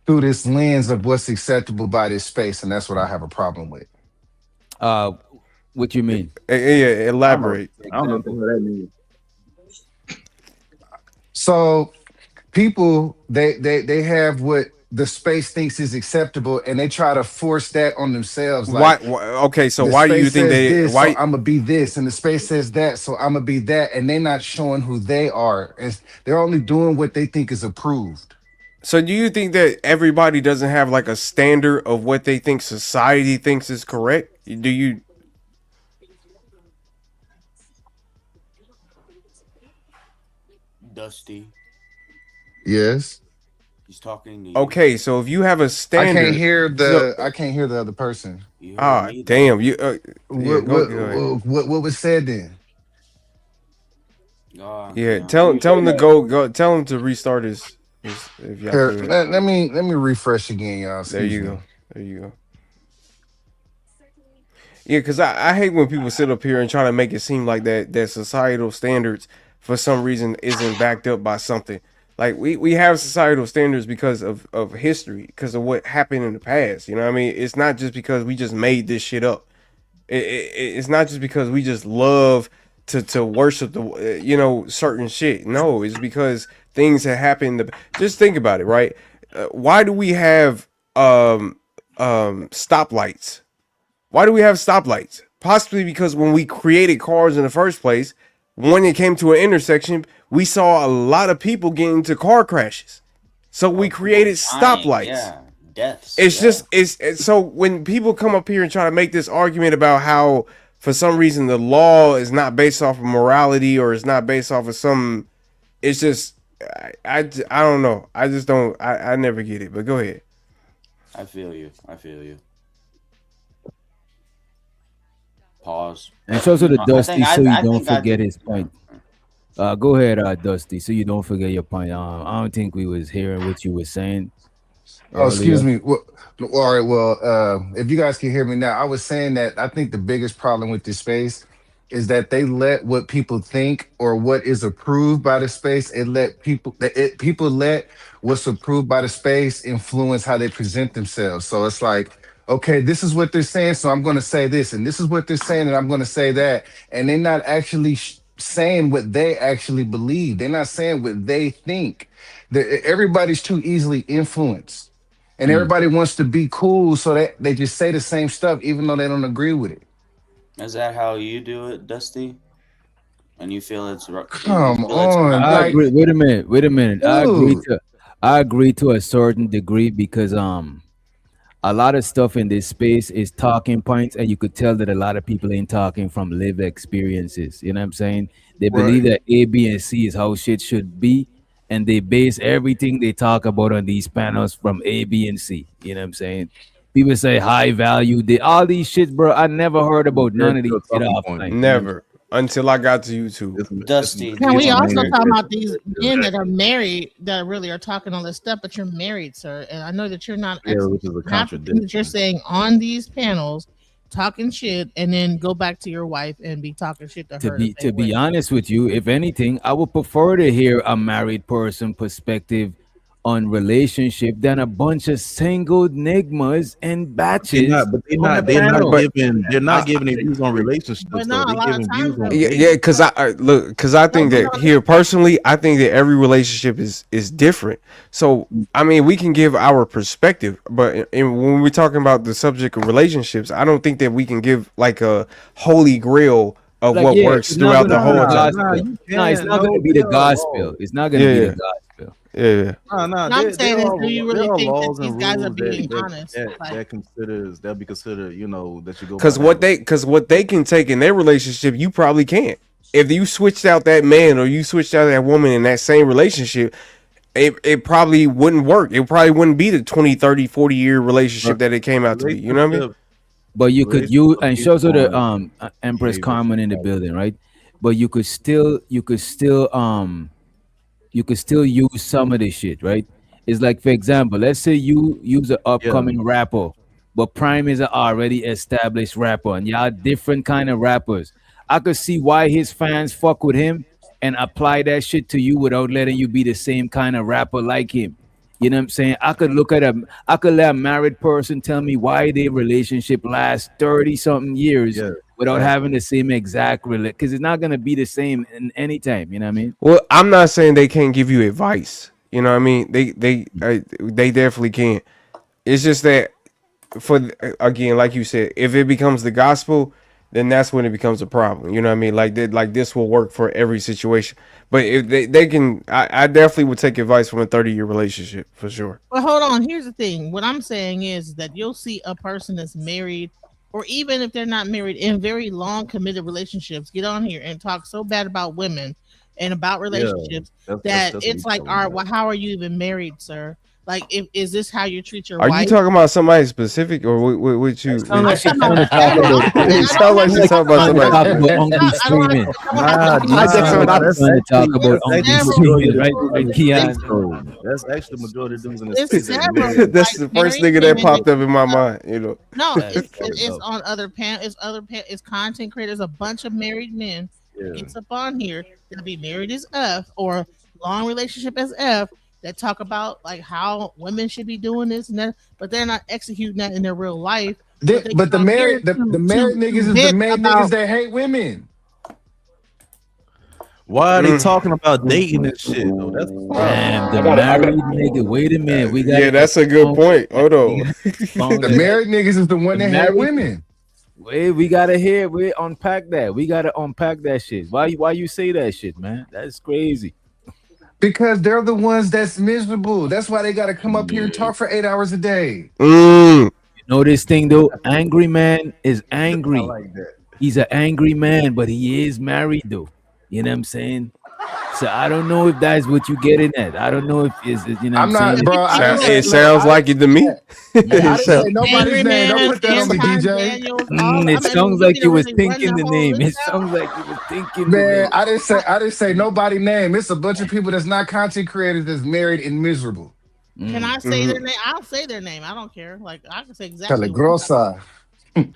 through this lens of what's acceptable by this space, and that's what I have a problem with. Uh, what you mean? Yeah, I don't know. elaborate. I don't know what the Example. hell that means. So people they have what the space thinks is acceptable, and they try to force that on themselves. Why? Like Okay, so the why do you space think says they? this, so Why? I'm gonna be this, and the space says that, so I'm gonna be that, and they're not showing who they are, and they're only doing what they think is approved. So do you think that everybody doesn't have like a standard of what they think society thinks is correct? Do you? Dusty, Yes, he's talking to you. Okay, so if you have a standard, so I can't hear the other person. You heard me though. damn you. Yeah, go ahead. What was said then? Go on, Yeah, Keon. tell him to go. Tell him to restart his if y'all Here, could. let me refresh again, y'all. There Excuse you me. go. There you go. Yeah, because I hate when people sit up here and try to make it seem like that societal standards for some reason isn't backed up by something. Like we have societal standards because of history, because of what happened in the past. You know what I mean? It's not just because we just made this shit up. It's not just because we just love to worship the certain shit. No, it's because things have happened. Just think about it, right? Why do we have stoplights? Why do we have stoplights? Possibly because when we created cars in the first place, when it came to an intersection, we saw a lot of people getting into car crashes. So we People created dying, stoplights. yeah, deaths, It's yeah. just so when people come up here and try to make this argument about how for some reason the law is not based off of morality or it's not based off of some, it's just I don't know. I just don't I never get it. But go ahead. I feel you. I feel you. Pause. And it's also the I think Dusty, so you I don't think I forget do. his Yeah. point. Go ahead, Dusty, so you don't forget your point. I don't think we was hearing what you were saying Oh, excuse earlier. me. Well, all right. Well, if you guys can hear me now, I was saying that I think the biggest problem with this space is that they let what people think or what is approved by the space. People let what's approved by the space influence how they present themselves. So it's like, okay, this is what they're saying, so I'm going to say this, and this is what they're saying, and I'm going to say that, and they're not actually saying what they actually believe. They're not saying what they think. Everybody's too easily influenced, and Mm. everybody wants to be cool, so that they just say the same stuff even though they don't agree with it. Is that how you do it, Dusty? And you feel you Come feel it's on, I right? like, agree. Wait a minute. Wait a minute. dude. I agree to a certain degree because a lot of stuff in this space is talking points, and you could tell that a lot of people ain't talking from lived experiences. You know what I'm saying? They believe Right. that A, B, and C is how shit should be, and they base everything they talk about on these panels from A, B, and C. You know what I'm saying? People say high value, they all these shits, bro. I never heard about Very none of these true shit talking offline. point. You know what I'm saying? Never until I got to YouTube. Dusty, Can you we It's a want also main talk to? about these men that are exactly. married that really are talking all this stuff, but you're married, sir? And I know that you're not Yeah, which is a half the things that you're contradiction. saying on these panels, talking shit, and then go back to your wife and be talking shit to her the To same be way. honest with you, if anything, I would prefer to hear a married person perspective on relationship than a bunch of single nigmas and batches But on the they're not panel. But giving they're I, not giving their views on But relationships no, though. a They're lot of giving views times on yeah, dating. yeah, because I look, because I no, think but that no, here personally, I think that every relationship is different. So I mean, we can give our perspective, but when we're talking about the subject of relationships, I don't think that we can give like a holy grail of Like, what yeah, works it's not throughout gonna the be the whole time. gospel. You No, it's can't. not gonna No, be the there are gospel. laws. It's not gonna be the Yeah, gospel. yeah. what I'm saying is, do you There really are think that laws these and guys are rules being honest? Like, that be considered, that you go by Because that way. what they can take in their relationship, you probably can't. If you switched out that man or you switched out that woman in that same relationship, it probably wouldn't work. It probably wouldn't be the 20, 30, 40 year But relationship that it came out to be. You know what I mean? relationship But you could use relationship and based shows of the on Empress behavior. Carmen in the building, right? But you could still use some of this shit, right? It's like, for example, let's say you use an Yeah, upcoming rapper, but Prime is an already established rapper, and y'all different kind of rappers. I could see why his fans fuck with him and apply that shit to you without letting you be the same kind of rapper like him. You know what I'm saying? I could let a married person tell me why their relationship lasts 30 something years yeah, without having exactly. the same exact because it's not gonna be the same in any time. You know what I mean? Well, I'm not saying they can't give you advice. You know what I mean? They definitely can. It's just that for again, like you said, if it becomes the gospel, then that's when it becomes a problem. You know what I mean? Like this will work for every situation. But if they can, I definitely would take advice from a 30-year relationship for sure. but hold on. Here's the thing. What I'm saying is that you'll see a person that's married, or even if they're not married, in very long committed relationships, get on here and talk so bad about women and about Yeah, relationships that's that that's what it's he's like, talking all right, about. well, how are you even married, sir? Like, if is this how you treat your Are you wife? talking about somebody specific or what It you? sounds I'm like she's talking trying about to talk general. about. It I don't sounds like have Sounds to she's like talk talking she's about about trying to somebody talk specific. about specific. Uncle I don't have Screaming. to. I don't have to Nah, be I That's just nah, what nah. I'm. That's trying to talk actually about it's Uncle the several majority Screaming, of the right? people. dudes Right, in the It's, states, Keon? though. That's actually the majority of the dudes in the it's states that several married. That's like the first married nigga that men that popped up do in my stuff. mind. You know. No, That's fucked it's up. on other it's content creators. A bunch of married men Yeah. gets up on here that be married as F or long relationship as F that talk about like how women should be doing this and that, but they're not executing that in their real life. But they But come the on married here the married to niggas is the vent main niggas about. that hate women. Why are they Mm. talking about dating and shit though? That's the problem. Damn, I the got I got married nigga. Wait a minute. We Yeah, gotta get that's a the good phone. point. Hold We on. gotta get the phone The in that. married niggas is the one The that hate married. women. Wait, we gotta hear. We unpack that. We gotta unpack that shit. Why you say that shit, man? That's crazy. Because they're the ones that's miserable. That's why they gotta come up here and Yeah. talk for 8 hours a day. Mm. You know this thing though. Angry man is I angry. like that. He's an angry man, but he is married though. You know what I'm saying? So I don't know if that's what you getting at. I don't know if is you know what I'm I'm not, saying. If you bro. I take a didn't It say. look, Look, sounds I didn't like it to say me. that. It I didn't sound- say nobody's Angry name. Don't Man, put that on me, Anti DJ. Daniels, all It I mean, sounds you like need to you was really run thinking the the whole name. list It out. sounds like you was thinking the Man, name. I didn't say nobody name. It's a bunch of people that's not content creators that's married and miserable. Can Mm. I say Mhm. their name? I'll say their name. I don't care. Like I can say exactly what I'm talking about. Peligrosa.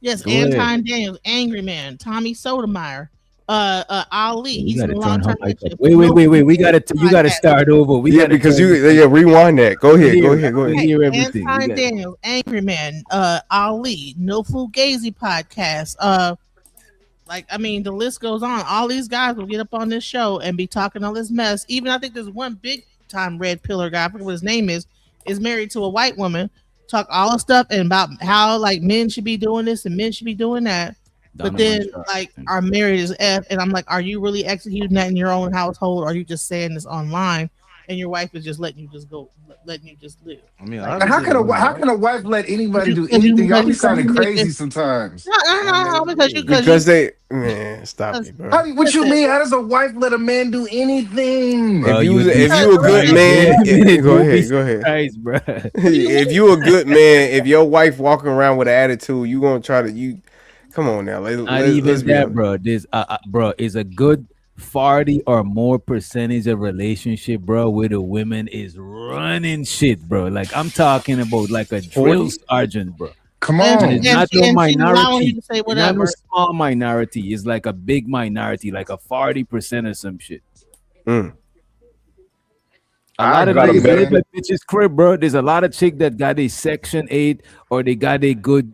Yes, Go ahead. Anton Daniels, Angry Man, Tommy Sotomayor, Ali. We He's in gotta a long turn her term mic up. relationship. Wait, No wait, wait. We Fugazi gotta you gotta podcast. start over. We Yeah, gotta because turn you this yeah mic up. rewind that. Go I ahead. Go hear ahead. Go I ahead. Okay, hear everything. We Anton got Daniels, Angry Man, Ali, No Fugazi podcast. Like I mean, the list goes on. All these guys will get up on this show and be talking all this mess. Even I think there's one big time red pillar guy. I forget what his name is married to a white woman. Talk all the stuff and about how like men should be doing this and men should be doing that. But Donovan then Sharp. like our married is F, and I'm like, are you really executing that in your own household? Or are you just saying this online, and your wife is just letting you just go, letting you just live? I mean, Like How obviously can the women, how right? can a wife let anybody do because anything? Y'all be because sounding you make crazy it. sometimes. No, Because they man, stop it, bro. What you listen, mean? How does a wife let a man do anything? Bro, If you you would be if because you a good surprised. Wait man, a minute. go You'll be ahead, go ahead. surprised, bro. what do you If mean? you a good man, if your wife walking around with an attitude, you gonna try to you. Come on now, Not let's even be that, honest. bro. This, bro, is a good 40 or more percentage of relationship, bro, where the women is running shit, bro. Like I'm talking about like a drill 40? sergeant, bro. Come And it's on. not no And she's allowing you minority. to say It's not no whatever. small minority. It's like a big minority, like a 40% or some shit. Mm. A I lot of got a agree, niggas better. live man. at bitches crib, bro. There's a lot of chick that got a Section 8 or they good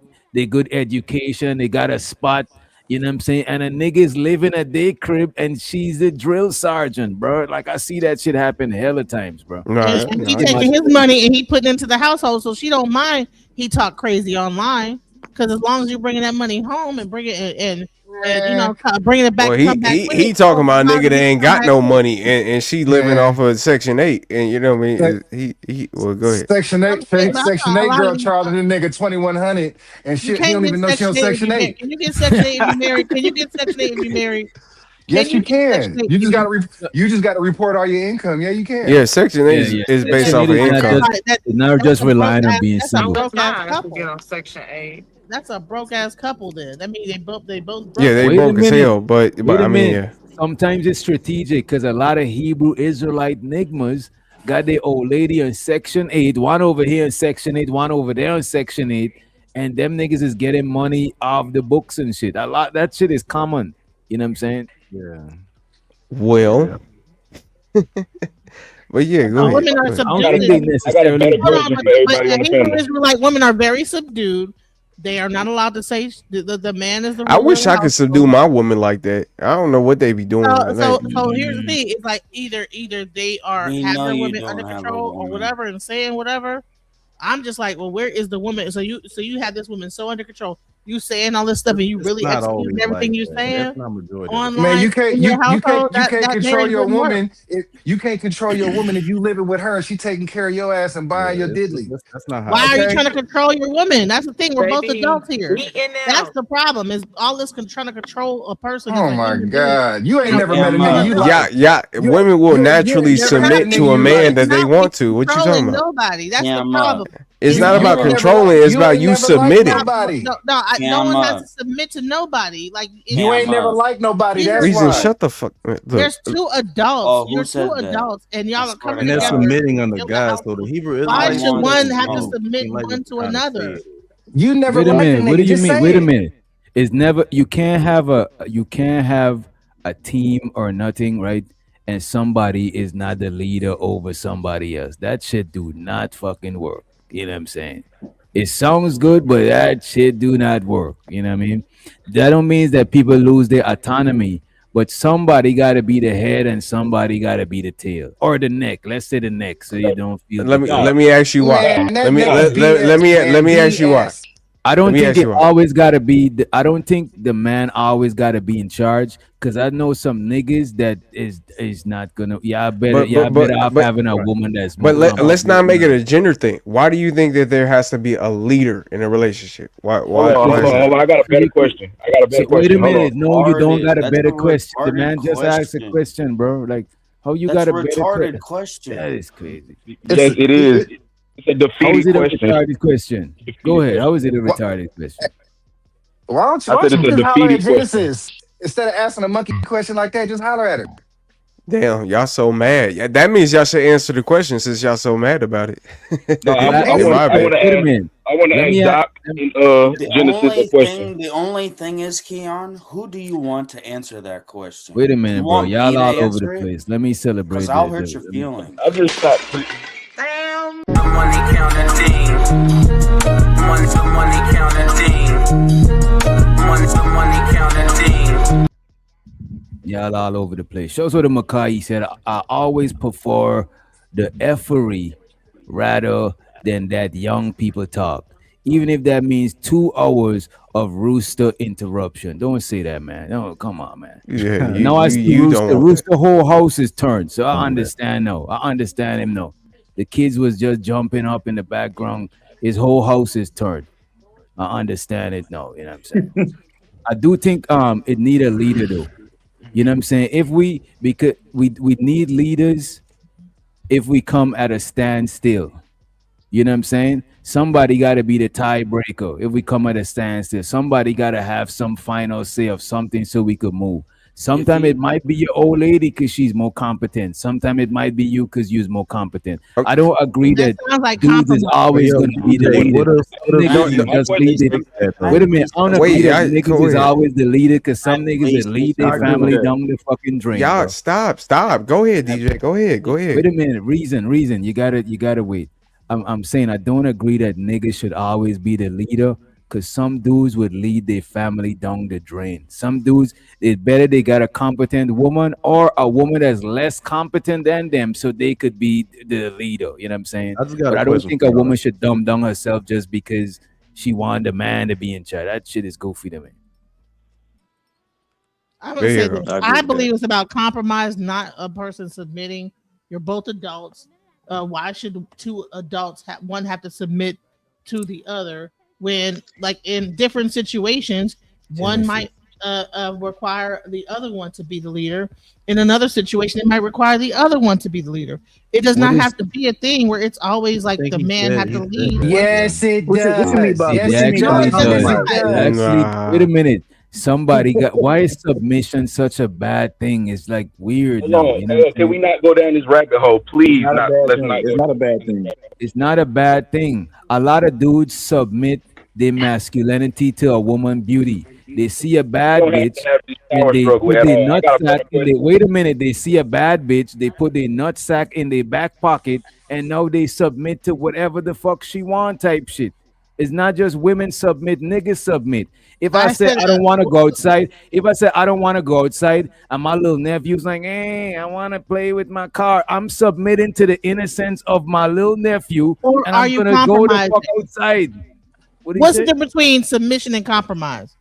education, they got a spot, you know what I'm saying? And a nigga is living at their crib and she's the drill sergeant, bro. Like I see that shit happen hella times, bro. And, It's Nah, and pretty he nah, much taking his money and he putting it into the household, so she don't mind he talk crazy online. Because as long as you're bringing that money home and bring it and you Man, know bringing it well, back, come back with he it, talking so about a allow nigga the that nigga to ain't come got back no with it. money and she living off man. of Section 8, and you know what I Se- mean? He well, go ahead. Section I'm 8, saying, but Section a 8 lot of girl these, charging the nigga 2100 and you shit. He can't don't get even know she on Section 8 if Section you married. 8. Can you get Section 8 if you married? Can you get Section 8 if you married? Can Yes, you you get Section can. 8 if you? You just gotta report all your income. Yeah, you Yeah, can. Section 8 yeah, yeah. is based Section off 8 of is not income. just Like that. it's not That's just a broke relying on ass. being That's a single. broke ass Co-sign to couple. get on Section 8. That's a broke ass couple. Then that means they both Yeah, broke. they Wait a broke as minute. hell, but Wait I a mean, minute. yeah. Sometimes it's strategic because a lot of Hebrew Israelite nigmas got their old lady on Section 8, one over here in Section 8, one over there on Section 8, and them niggas is getting money off the books and shit. A lot that shit is common. You know what I'm saying? Yeah. Well, but yeah, go No, ahead. women are Go ahead. I don't I got a think subdued. they better. I got a better necessarily Hold on, version for but everybody on the Hebrew panel. Israelite women are very subdued. They are not allowed to say the man is the I ruler of wish the I could subdue household. my woman like that. I don't know what they be doing. So, so, Like, so here's the mm, thing: it's like either they are We have know their you women under don't have a control or woman. whatever and saying whatever. I'm just like, well, where is the woman? So you have this woman so under control. you saying all this stuff and you It's really not executing always like everything you're that. saying That's not majority of the time. Man, online in your household, you can't that control ain't your wouldn't work. woman. If you can't control your woman if you living with her and she taking care of your ass and Yeah, buying your diddly. that's not how Why it are you is. Okay. trying to control your woman? That's the thing. We're both Baby, adults here. we in That's now. the problem. Is all this trying to control a person as Oh a my human being. God. You ain't And never met a Damn, nigga as you adults, Yeah, like. yeah. Women will You ain't naturally never met a submit to nigga a you controlling man like. that should they not be want to. What you talking controlling about? nobody. That's the Gamma, problem. It's Is not You about ain't no, never controlling. like It's you about ain't you never like no, submitting. nobody. no one has Gamma, to submit to nobody. Like You ain't never Gamma. like nobody. these are That's Reason, why. shut the fuck. Look, there's two adults. Oh, who You're two said that? adults, and I y'all are swear coming to And they're God, together submitting to under build a God. house. So the Hebrew I Why Israelites should don't want one to have to understand. smoke. submit Ain't like what one you're to trying to say. another? You never Wait a liked a minute. What do nigga. you Just mean? say Wait a it. minute. It's never you can't have a team or nothing, right? And somebody is not the leader over somebody else. That shit do not fucking work. You know what I'm saying? It sounds good, but that shit do not work. You know what I mean? That don't mean that people lose their autonomy, but somebody gotta be the head and somebody gotta be the tail. Or the neck. Let's say the neck so you don't feel Doc, let betrayed. me ask you why. Man, Let that me nigga Doc, BS, let man. me ask you why. BS. I Let don't me think ask it you why. always gotta be. I don't think the man always gotta be in charge. Cause I know some niggas that is not gonna. Y'all better off But having a Right. woman that's But more let's competent. not make it a gender thing. Why do you think that there has to be a leader in a relationship? hold on, Why hold is on, Because hold that? on. I got a better because- question. I got a so better wait a question. Hold on. minute. No, you don't got a That's a better question. The retarded man just asked a question. question, bro. Like how you That's got a a better retarded question? That question. is crazy. It's Yes, it is. It's a How is defeated it a question. retarded question? Go Defeated ahead. How question. is it a why, retarded question? I why said don't you it's a just holler at defeated question. Genesis instead of asking a monkey question like that? Just holler at her. Damn, y'all so mad. Yeah, that means y'all should answer the question since y'all so mad about it. No, I Let Answer. me My want bad. to wait a ask minute. I want to Let ask me ask. Doc and The Genesis a only question. thing, the only thing is, Keon, who do you want to answer that Wait question? a Do you minute, bro. want me Y'all to all over the answer it? place. Let me Because celebrate I'll the. hurt your Let me. I feelings. just stopped. Damn. The money counting team. Money to money counting team. Money to money counting team. Y'all all over the place. Shows what the Makai said. I always prefer the effery rather than that young people talk. Even if that means 2 hours of rooster interruption. Don't say that, man. No, come on, man. Yeah, Now I see you don't Rooster. want that. Rooster whole house is turned. So I Some of that. understand no. I understand him no. The kids was just jumping up in the background. His whole house is turned. I understand it no. You know what I'm saying? I do think it need a leader though. You know what I'm saying? If we because we need leaders if we come at a standstill. You know what I'm saying? Somebody got to be the tiebreaker. If we come at a standstill, somebody got to have some final say of something so we could move. If Sometimes it he, might be your old lady because she's more competent. Sometimes it might be you because you're more competent. I don't agree That that sounds like dudes is compromise. But always yo, going to be the DJ, what, leader. Some what if niggas No, is no. my just my question leading. is that my though? Wait a minute. I don't basic, agree Wait, that go niggas is ahead. always the leader because my some niggas that basic lead I their agree with family that. down the fucking drain, Y'all bro. stop. Go ahead, DJ. Go ahead. Go Wait ahead. a minute. Reason. You gotta wait. I'm saying I don't agree that niggas should always be the leader because some dudes would lead their family down the drain. Some dudes, it's better they got a competent woman or a woman that's less competent than them so they could be the leader. You know what I'm saying? I just got But a I don't question think for a y'all. woman should dumb down herself just because she wanted a man to be in charge. That shit is goofy to me. I'm There gonna say you go. this. I agree I with that. believe it's about compromise, not a person submitting. You're both adults. Why should two adults one have to submit to the other when, like, in different situations, one Genesis. might require the other one to be the leader. In another situation, it might require the other one to be the leader. It does What not is have to be a thing where it's always I like think the man have he to said lead. that Yes, though. it What you mean does. by It Yes, what you it mean by actually does. Yes, does. it Compromise. It does. actually, wait a Nah. minute. Somebody got why is submission such a bad thing? It's like weird Hold now. on. You know what I'm Can saying? we not go down this rabbit hole, It's please? not a Not. bad Let's thing. not It's go not a down bad this thing. rabbit It's not a bad thing. A lot of dudes submit their masculinity to a woman beauty. They see a hole. We bad don't have to bitch have this and power they struggle put at their all. I got a nutsack better in their question. wait a minute. They see a bad bitch, they put their nutsack in their back pocket, and now they submit to whatever the fuck she want type shit. It's not just women submit, niggas submit. If I I say said, I don't want to go outside, if I say I don't want to go outside, and my little nephew's like, hey, I want to play with my car, I'm submitting to the innocence of my little nephew, or and are I'm you gonna go the compromising? fuck outside. What do you What's the say? difference between submission and compromise?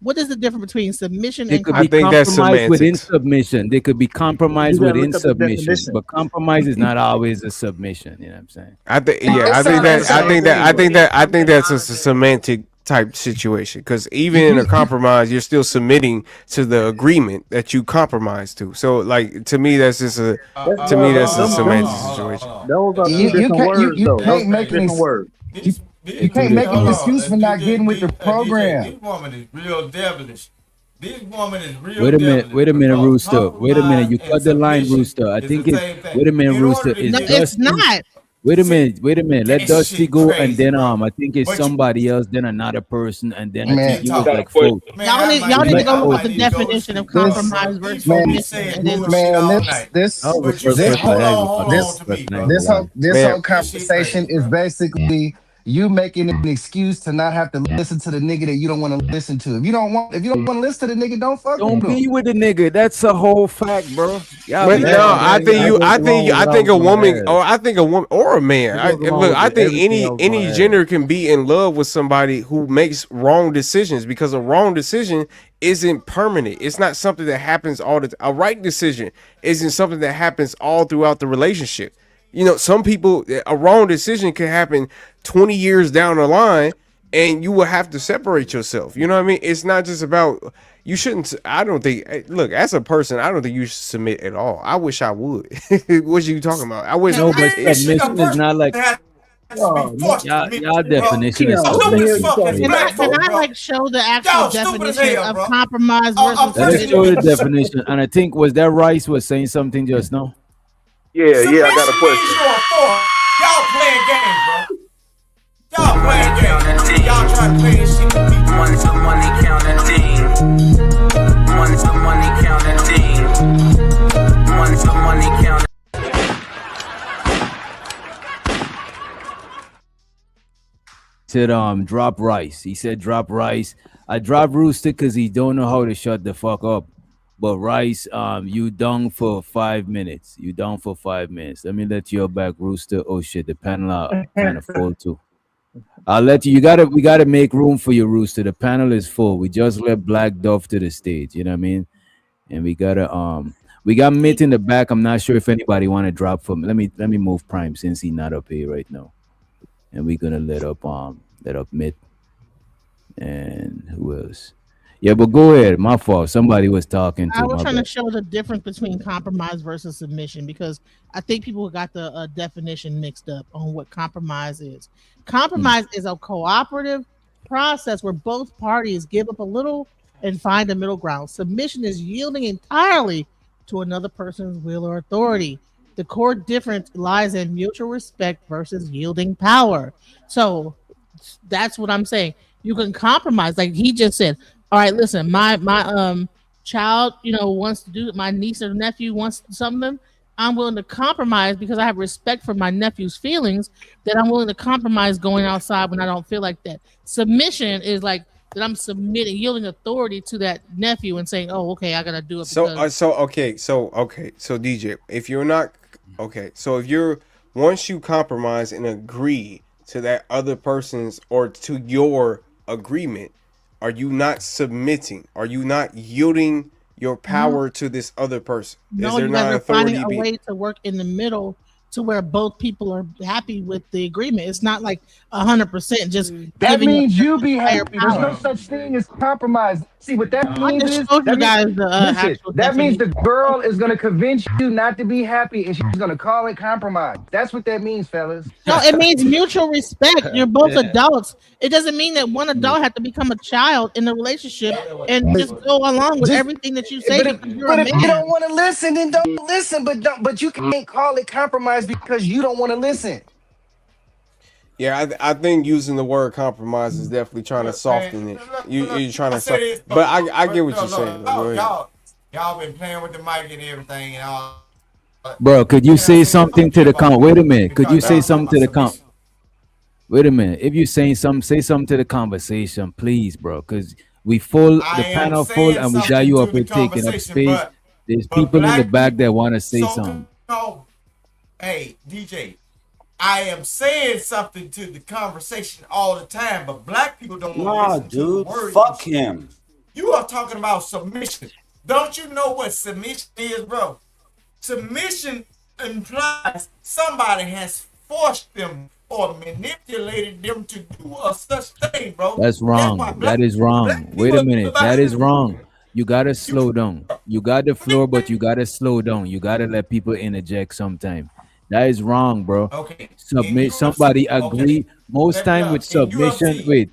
What is the difference between submission They and could I be think compromise? that's compromised within semantics. submission. They could be You compromised gotta within look up the submission, definition. but compromise is not always a submission. You know what I'm saying? I think It, yeah, it I think sounds That's it the that I sounds same think that I thing. think that I think that's a semantic type situation because even in a you compromise, you're still submitting to the agreement that you compromise to. So like to me, that's just a to me that's a Them, semantic situation. those are two you different can't words you though. Those can't are make two an different words. you, you Two can't make an different words. excuse for not getting with the program. This woman is real devilish. This woman is real Wait a minute, devilish wait a minute, because Rooster. Wait a minute. compromise You and cut the line, submission Rooster. I is the think it's same thing. wait a minute, In Rooster. order to It's No, get it's Dusty. not. Wait a see minute, wait a minute. Let that Dusty shit go and crazy, then bro. I think it's But you somebody else, then another person, and then I Man, think keep you I was got a talking. like four. question. Man, I Y'all might need to need go I look up might the need to go to definition of sleep tomorrow, this bro. compromise You versus supposed to be man submission, saying and then bullshit man all this night. That this was the But you first this said, person I hold had on, with hold Dusty on this to me, person. I ain't bro. gonna lie. this Man, whole This shit crazy, conversation is bro. basically you making an excuse to not have to listen to the nigga that you don't want to listen to. If you don't want to listen to the nigga, don't fuck with Don't him. be with the nigga. That's a whole fact, bro. Y'all but be no, talking I about think y'all. you. That goes along with I what I think was a gonna woman, ask. or I think a woman, or a man. That goes along Look, with I think everything I was any gonna ask. gender can be in love with somebody who makes wrong decisions because a wrong decision isn't permanent. It's not something that happens all the. A right decision isn't something that happens all throughout the relationship. You know, some people a wrong decision can happen 20 years down the line and you will have to separate yourself. You know what I mean? It's not just about you shouldn't. I don't think. Look, as a person, I don't think you should submit at all. I wish I would. What you talking about? I wish. can No, but Man, shit, a submission is person not like has to be Oh forced no, to submit, y'all bro. definition of Keon, Y'all what the stupid as hell submission is you fuck as talking can crazy. I black about, can folks, bro? I bro. like show the actual Y'all stupid as definition hell, of bro. compromise A versus Let us person show the submission? definition. And I think was that Rice was saying something just now. Yeah, I got a submission means question. you're a force. Y'all playing games, bro. Y'all Money playing games. counting Y'all team. trying to play this shit with people. Money to money counting team. Money to money counting team. Money to money counting. Said drop Rice. He said drop Rice. I dropped Rooster because he don't know how to shut the fuck up. But Rice, you down for 5 minutes. You down for 5 minutes. Let me let you back, Rooster. Oh shit, the panel are kind of full too. I'll let you. We gotta make room for you, Rooster. The panel is full. We just let Black Dove to the stage. You know what I mean? And we got Mitt in the back. I'm not sure if anybody want to drop for me. Let me move Prime since he's not up here right now. And we're gonna let up Mitt and who else? Yeah, but go ahead. My fault. Somebody was talking I to was my trying to bad. show the difference between compromise versus submission because I think people got the definition mixed up on what compromise is. Mm. Compromise is a cooperative process where both parties give up a little and find a middle ground. Submission is yielding entirely to another person's will or authority. The core difference lies in mutual respect versus yielding power. So that's what I'm saying. You can compromise, like he just said. All right, listen, my child, wants to do my niece or nephew wants something. I'm willing to compromise because I have respect for my nephew's feelings. That I'm willing to compromise going outside when I don't feel like that. Submission is like that I'm submitting, yielding authority to that nephew and saying, "Oh, okay, I gotta do it So because." so DJ, if you're not okay, so if you're once you compromise and agree to that other person's or to your agreement, are you not submitting? Are you not yielding your No, power to this other person? Is no, there you guys not are finding authority a be way to work in the middle to where both people are happy with the agreement. It's not like 100% just That giving up means your you be entire happy. There's no power. such thing as compromise. See what that I means just is showed you that means guys the listen. actual That means the definition. girl is gonna convince you not to be happy, and she's gonna call it compromise. That's what that means, fellas. No, it means mutual respect. You're both Yeah. adults. It doesn't mean that one Mm. adult has to become a child in the relationship and just go along with Just everything that you say but if because you're a but if you don't man. want to listen, then don't listen. But you can't call it compromise because you don't want to listen. Yeah, I think using the word compromise is definitely trying to Look, man, soften it. look, You're trying I to say so, this, but I get what you're look, saying though. Go ahead. y'all been playing with the mic and everything and all. Bro, could you Can I say say this? I something don't to care the about count? Wait a minute. Could you because say y'all talking something to about the count? submission. Wait a minute. If you saying something, say something to the conversation, please, bro. Cause we full, I the am panel full, saying and we got something you to up the here taking up conversation, space. There's but people in the black back that people want to say so something. called. Hey, DJ, I am saying something to the conversation all the time, but black people don't want to Nah, listen to the dude, words you fuck say. him. You are talking about submission. Don't you know what submission is, bro? Submission implies somebody has forced them or manipulated them to do a such thing, bro. That's That's why wrong. That is wrong. black Wait people a are minute. about That is anything. wrong. You gotta You slow down. You got the floor, but you gotta slow down. You gotta let people interject sometime. That is wrong, bro. okay in Submit. UFC. Somebody Okay, agree. Most time yeah, with in submission. UFC. Wait,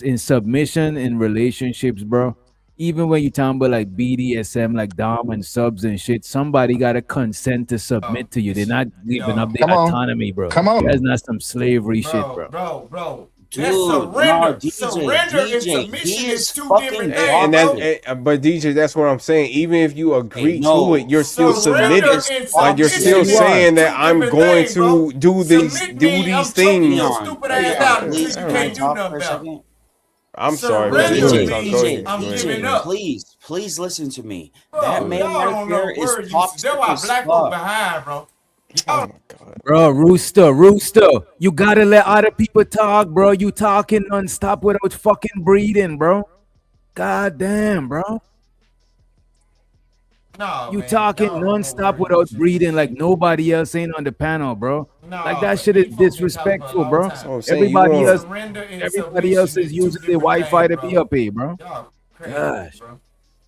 in submission in relationships, bro. Even when you talking about like BDSM, like dom and subs and shit, somebody gotta consent to submit to you. They're not giving up Yo, their Come on. autonomy, bro. Come on. That's not some slavery shit, bro, bro. bro, bro. That's Dude, no, surrender. DJ, Surrender and DJ, he submission is is two fucking different things, And that's bro. toxic. but DJ, that's what I'm saying. Even if you Hey, agree to it, no, you're still Rusto Surrender submitting. is and Like you're Yeah, still submission you is, are. saying is that two I'm different going things, bro. to do Submit mean I'm choking your things. Keon, stupid ass Yeah, out Keon, until please, you can I can't do talk nothing for a about it. second? I'm sorry, Yeah, bro. go Surrender DJ, ahead. talk. DJ, Go means DJ, ahead. I'm Go ahead, giving DJ, King. up. please listen to me. That Bro, man y'all right don't know there the is word use. That's toxic why as black folks fuck. behind, bro. Oh Y'all my god. Bro, Rooster, you gotta let other people talk, bro. You talking non-stop without fucking breathing, bro. God damn, bro. no You man, talking y'all don't know non-stop word without usage. breathing like nobody else ain't on the panel, bro. Like No, that but shit is these folks been talking for a disrespectful, long bro. That's what time. I'm saying. You Everybody want else, Surrender and everybody submission else is is two using their different Wi-Fi things, to be bro. up here, bro. Y'all crazy, Gosh. bro.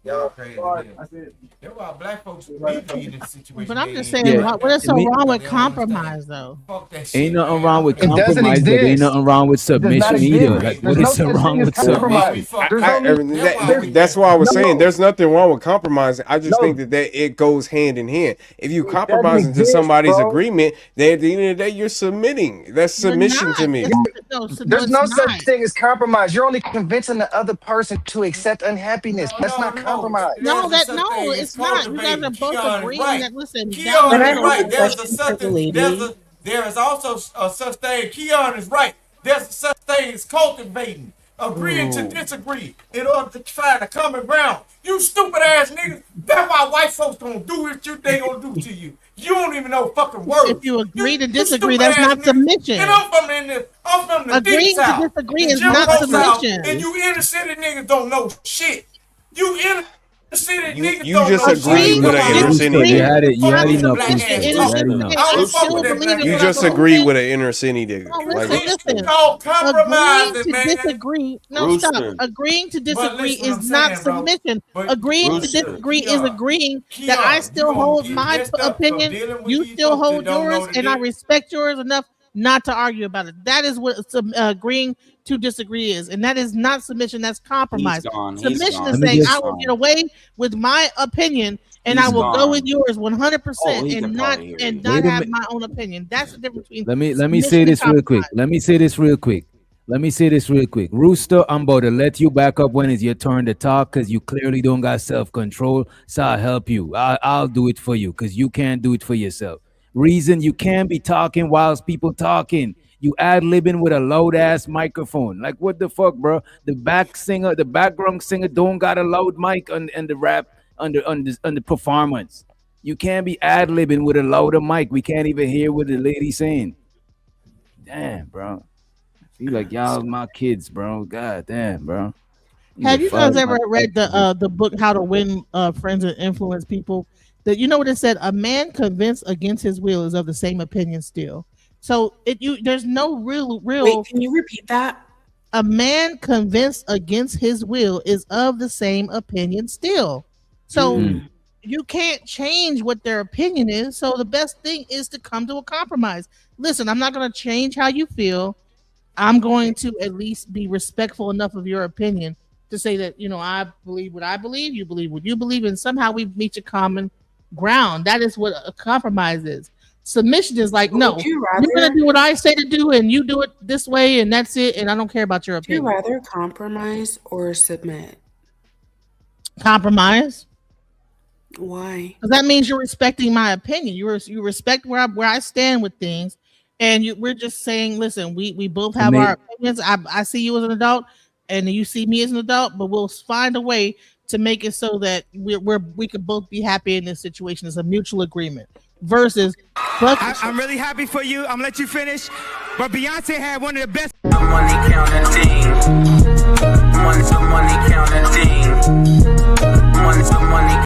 Y'all crazy as hell. That's why black folks need to be in the But situation I'm they just in saying, Yeah, right what now. is to so me, wrong Because with they don't understand. compromise, though? Fuck that ain't shit, nothing man. wrong I'm with finna It go doesn't compromise, chill. but ain't exist. nothing wrong with It does not submission That's either. why Like, exist. we what There's is no so such wrong thing as with that's why we submission? compromise. fucked There's up. only That's why we that's why I was saying no, there's nothing wrong with compromising. I just think no. that it goes hand in hand. If you It doesn't compromise into exist, somebody's bro. agreement, then at the end of the day, you're submitting. That's You're submission to not. me. It's no, no, There's it's no such not. thing as compromise. You're only convincing the other person to accept unhappiness. no, That's no, not no. compromise. No, There's a that such no, thing as it's not. You guys are cultivating. both Keon is agreeing right. that listen, Can Keon I is boundaries pose are a right. important. question to the lady? There is also a such thing. Keon is right. There's a such thing as cultivating, agreeing to Bro. disagree in order to find a common ground. You stupid ass niggas. That's why white folks gonna do what they gonna do to you. You don't even know fucking If words. you agree to You disagree, stupid that's ass not niggas. And submission. I'm from the deep Agreeing to south, disagree the is Jim not Crow south, submission. and you inner city niggas don't know shit. You inner city niggas You don't just know shit. agreed Agreeing with That's to an why inner I don't city Rooster, fuck you with nigga. had that it. You had fucking enough, submission black Rooster. and ass You innocent had talk. enough. and I I don't fuck still with that believe black in You ass just talk. agreed agreeing. with an inner city nigga. No, Like listen, Agreeing, it's listen. called Agreeing compromising, to man. disagree. No, stop. Rooster, Agreeing to But disagree listen what is I'm not saying, bro. submission. But Agreeing to Rooster. disagree is agreeing that I You still gonna hold get my messed up for opinion, dealing with you these still folks that hold don't know yours, the and I difference. respect yours enough not to argue about it. That is what agreeing to disagree is, and that is not submission. That's He's compromise. gone. He's Submission is Let gone. me saying He's I just will get gone. away with my opinion, and I He's will go with gone. yours 100 Oh, percent, he could and not probably hear and you. not wait a have minute. my own opinion. That's the difference between Let me say submission and this real quick. compromise. Let me say this real quick. Let me say this real quick. Rooster, I'm about to let you back up when it's your turn to talk because you clearly don't got self control. So I'll help you. I'll do it for you because you can't do it for yourself. Reason you can't be talking whilst people talking. You ad libbing with a loud ass microphone. Like what the fuck, bro? The background singer don't got a loud mic on the rap on the performance. You can't be ad libbing with a louder mic. We can't even hear what the lady saying. Damn, bro. Feel like y'all my kids, bro. God damn, bro. Need to Have you file guys ever my read taxes. the book How to Win Friends and Influence People? That you know what it said? A man convinced against his will is of the same opinion still. So there's no Wait, real can you repeat that? a man convinced against his will is of the same opinion still. So Mm. Mm. you can't change what their opinion is. So the best thing is to come to a compromise. Listen, I'm not going to change how you feel. I'm going to at least be respectful enough of your opinion to say that, I believe what I believe, you believe what you believe, and somehow we meet a common ground. That is what a compromise is. Submission is like, But no, you're going to do what I say to do, and you do it this way, and that's it, and I don't care about your would you opinion. rather compromise or submit? Compromise. Why? Because that means you're respecting my opinion. You respect where I stand with things, and we're just saying, listen, we both Let have our me opinions. I see you as an adult, and you see me as an adult, but we'll find a way to make it so that we could both be happy in this situation. It's a mutual agreement. versus fuck. I'm really happy for you. I'm gonna let you finish. But Beyonce had one of the best. The money counting team. One's the money counting team. One's the money.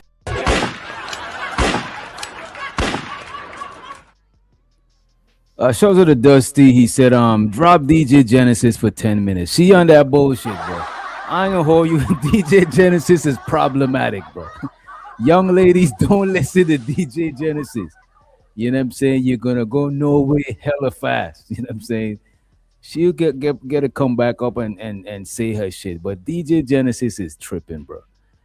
Shows of the Dusty. He said, drop DJ Genesis for 10 minutes. She on that bullshit, bro. I ain't gonna hold you. DJ Genesis is problematic, bro. Young ladies, don't listen to DJ Genesis. You know what I'm saying? You're gonna go nowhere hella fast. You know what I'm saying? She'll get to come back up and say her shit. But DJ Genesis is tripping, bro.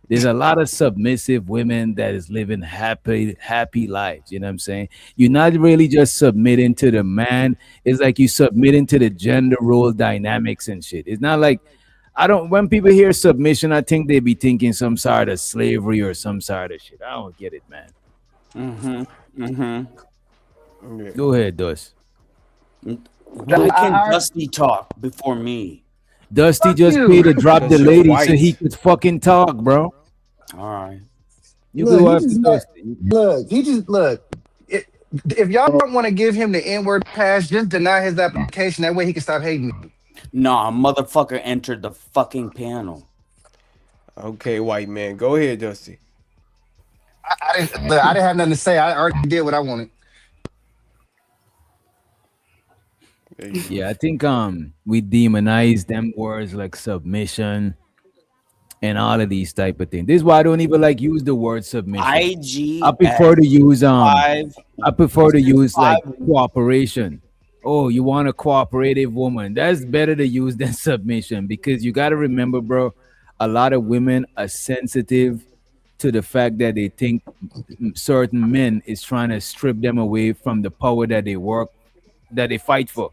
There's a lot of submissive women that is living happy lives. You know what I'm saying? You're not really just submitting to the man. It's like you submitting to the gender role dynamics and shit. It's not like I don't when people hear submission, I think they be thinking some sort of slavery or some sort of shit. I don't get it, man. Mm-hmm. Mm-hmm. Yeah. Go ahead, Dust. Why can't Dusty talk before me? Dusty Fuck just you. paid to drop the Because you're lady so white. he could fucking talk, bro. All right. You Look, go he after just Dusty. look. He just look. If y'all don't want to give him the N-word pass, just deny his application. That way he can stop hating me. Nah, motherfucker entered the fucking panel. Okay, white man. Go ahead, Dusty. I didn't have nothing to say. I already did what I wanted. There you go. Yeah, I think we demonize them words like submission and all of these type of things. This is why I don't even like use the word submission. IG I prefer to use five. I prefer to use like five. cooperation. Oh, you want a cooperative woman? That's better to use than submission because you got to remember, bro. A lot of women are sensitive to the fact that they think certain men is trying to strip them away from the power that they fight for.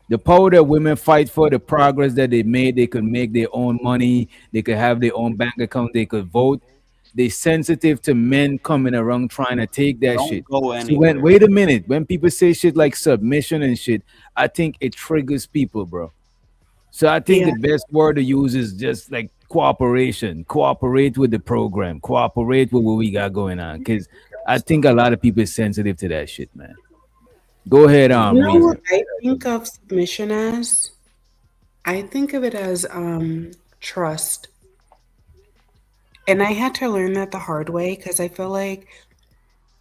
The power that women fight for, the progress that they made, they could make their own money, they could have their own bank account, they could vote. They sensitive to men coming around trying to take that Don't shit. go So when anywhere. wait a minute, when people say shit like submission and shit, I think it triggers people, bro. So I think Yeah. the best word to use is just like cooperation. Cooperate with the program. Cooperate with what we got going on. Cause I think a lot of people is sensitive to that shit, man. Go ahead, You know Reason. what I think of submission as? I think of it as trust. And I had to learn that the hard way because I feel like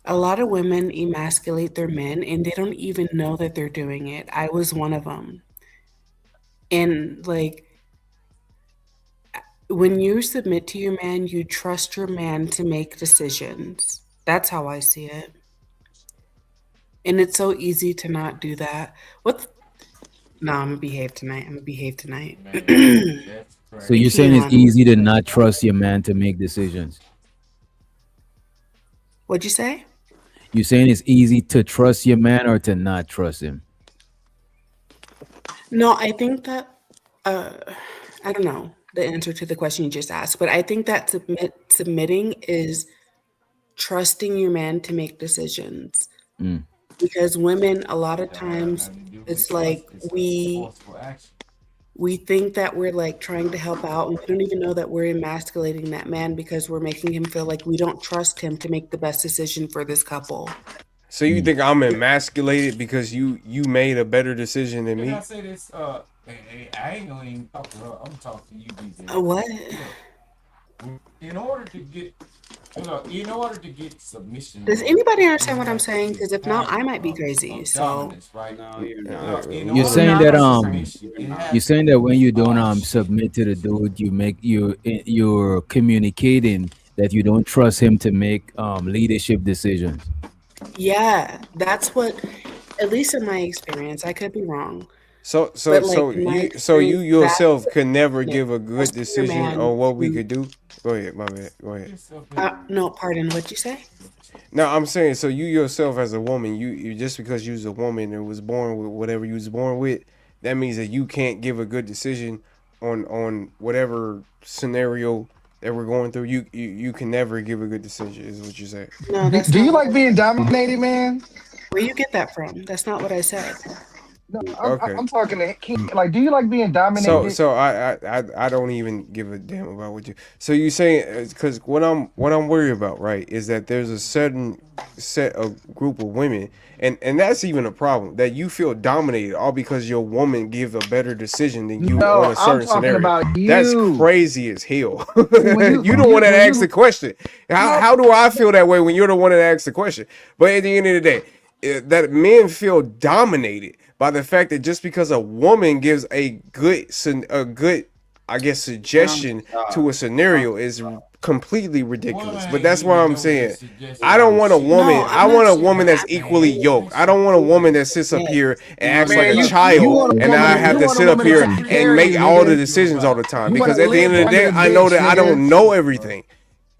a lot of women emasculate their men and they don't even know that they're doing it. I was one of them. And like when you submit to your man, you trust your man to make decisions. That's how I see it. And it's so easy to not do that. No, I'm gonna behave tonight. I'm gonna behave tonight. Man, that's So crazy. you're saying it's Keon, easy to not trust your man to make decisions. what'd you say? You're saying it's easy to trust your man or to not trust him. No, I think that uh, I don't know the answer to the question you just asked, but I think that submitting is trusting your man to make decisions. Mm. Because women, a lot of That don't have times, nothing to do with it's trust. like It's we forceful action. we think that we're like trying to help out, and we don't even know that we're emasculating that man because we're making him feel like we don't trust him to make the best decision for this couple. So you think I'm emasculated because you made a better decision than Can me? I say this? I ain't gonna even talk to her. I'm talking to you, DJ. What? In order to get, in order to get submission, Does bro, anybody you understand what I'm have saying? to Because if not, have I might be crazy. So dominance, right? No, you're Uh, not. In You're order saying to that get submission, it you're has saying to that be when you don't shit. submit to the dude, you're communicating that you don't trust him to make leadership decisions. yeah, that's what, at least in my experience, I could be wrong, So but so like so in my you so you experience, that's yourself could never it. give a good Trusting your decision man on what we to. could do. Go ahead, my bad. Go ahead. No, pardon. What'd you say? No, I'm saying so you yourself as a woman, you just because you was a woman and was born with whatever you was born with, that means that you can't give a good decision on whatever scenario that we're going through. You can never give a good decision, is what you say. No, Do, that's do not you what like I being said. dominated, man? Where you get that from? That's not what I said. No, Okay. I'm talking to King. Like, do you like being So dominated? so I don't even give a damn about what you. So you saying because what I'm worried about, right, is that there's a certain set of group of women, and that's even a problem that you feel dominated all because your woman gives a better decision than you on No, a I'm certain talking scenario. about That's you. crazy as hell. When you You when the you one that when asked the you question. How no how do I feel that way when you're the one that asked the question? But at the end of the day, that men feel dominated by the fact that just because a woman gives a good I guess Keon, suggestion to stop. a Keon, scenario is stop. completely Woman ridiculous. But ain't that's why giving I'm no good saying suggestion I don't on want a shit. No, woman. I I'm not want a saying woman that's that. equally Man, yoked. that I shit don't want a woman crazy. that sits up Man, here and acts Keon, like man, a look, you child, want a and listen, I woman have you to want a sit up woman that's here a listen. and carrier, make all the nigga. decisions all the time. You want Because to at the live end of the under day, the I know bitch, that I nigga. don't know everything.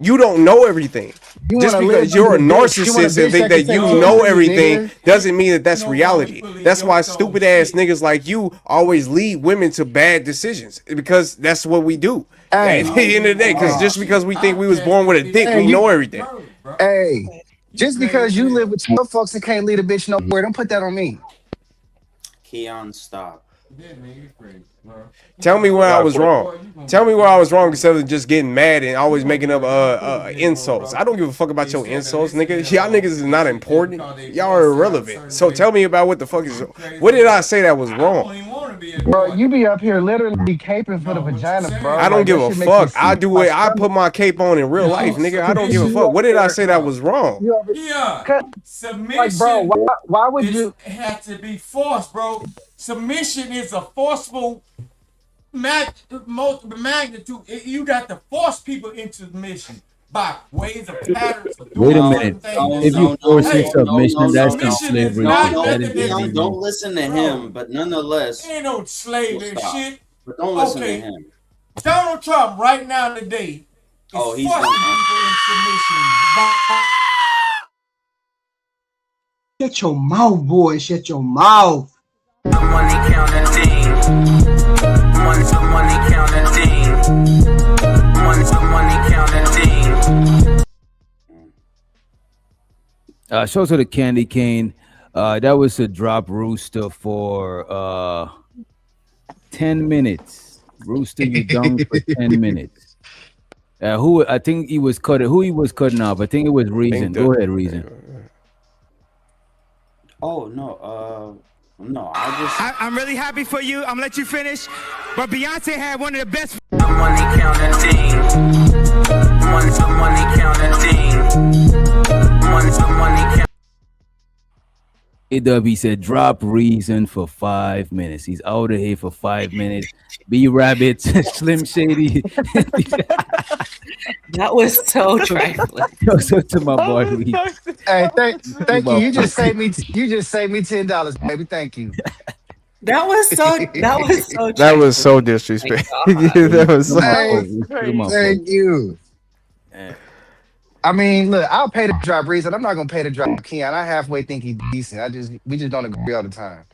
You don't know everything. You want Just to live because under you're a the bitch. You want a narcissist and bitch think that can that take you care know of you, everything nigga. doesn't mean that You that's know why reality. people is That's why yoked on stupid ass shit? niggas like you always lead women to bad decisions because that's what we do. You At Hey, don't the end of lead the day, because women hey, to just because shit. we think I we was catch born with a that dick, bitch hey, we you, know straight everything. first, bro. hey. You Just crazy because you as live hell. with your folks and can't lead a bitch nowhere, don't put that on me. Keon, stop. That nigga crazy, bro. He Tell me talking where about I Got a was question. wrong. boy, you gonna Tell get me where I was wrong bro. instead of just getting mad and You always gonna making get up a young pussy nigga, insults. bro. I don't give a fuck about your Instead of insults, listening nigga. to Y'all niggas is this not shit just important. because they Y'all voice are sound a irrelevant. certain So way. tell me about what the fuck is You what crazy did as I hell. say that was I wrong? don't even want to be Bro, important. you be up here literally caping for the No, what you vagina, saying bro. I don't Like though? give that a shit makes me fuck. sick I to do my it. I stomach. put my cape on in real life, No, nigga. I don't give a submission. You fuck. over What did I there, say that no. was wrong? You over Yeah, cut like, bro. submission Why would is you? has to be forced, bro. Submission is a forceful magnitude. You got to force people into submission by ways of patterns of Wait doing a No, minute. certain things no, and If you shit. no, no, forcing no, Hey, no, no, submission, no, that's some no. submission is slavery No, not shit. no, That is nothing that's Keon, don't illegal. listen to bro. him. But nonetheless, Ain't no we'll slavery stop. shit. But don't listen to Okay, him. Donald Trump right now today is Oh, he's gonna forcing people in submission. Shut your mouth, boy. Shut your mouth. Money counting thing. Money counting thing. Money counting thing. Show to the candy cane. That was a drop rooster for 10 minutes. Rooster, you done for 10 minutes. Who I think he was cutting. Who he was cutting off? I think it was I think Reason. Go that ahead, Reason. Oh no, no. I just I'm really happy for you. I'm gonna let you finish. But Beyonce had one of the best. Money counting thing. Money counting thing. Money counting. A-Dub, he said, drop Reason for 5 minutes. He's out of here for 5 minutes. B Rabbit, Slim Shady. that was so trifling. So to my boy Reason. Hey, To thank you. my You just boy. saved me. You just saved me $10, baby. Thank you. That was so that was trifling. so My disrespectful. God. That was To so. my Hey, boy. To my boy. thank you. Eh, I mean, look, I'll pay to drop Reason. I'm not gonna pay to drop Keon. I halfway think he's decent. We just don't agree all the time.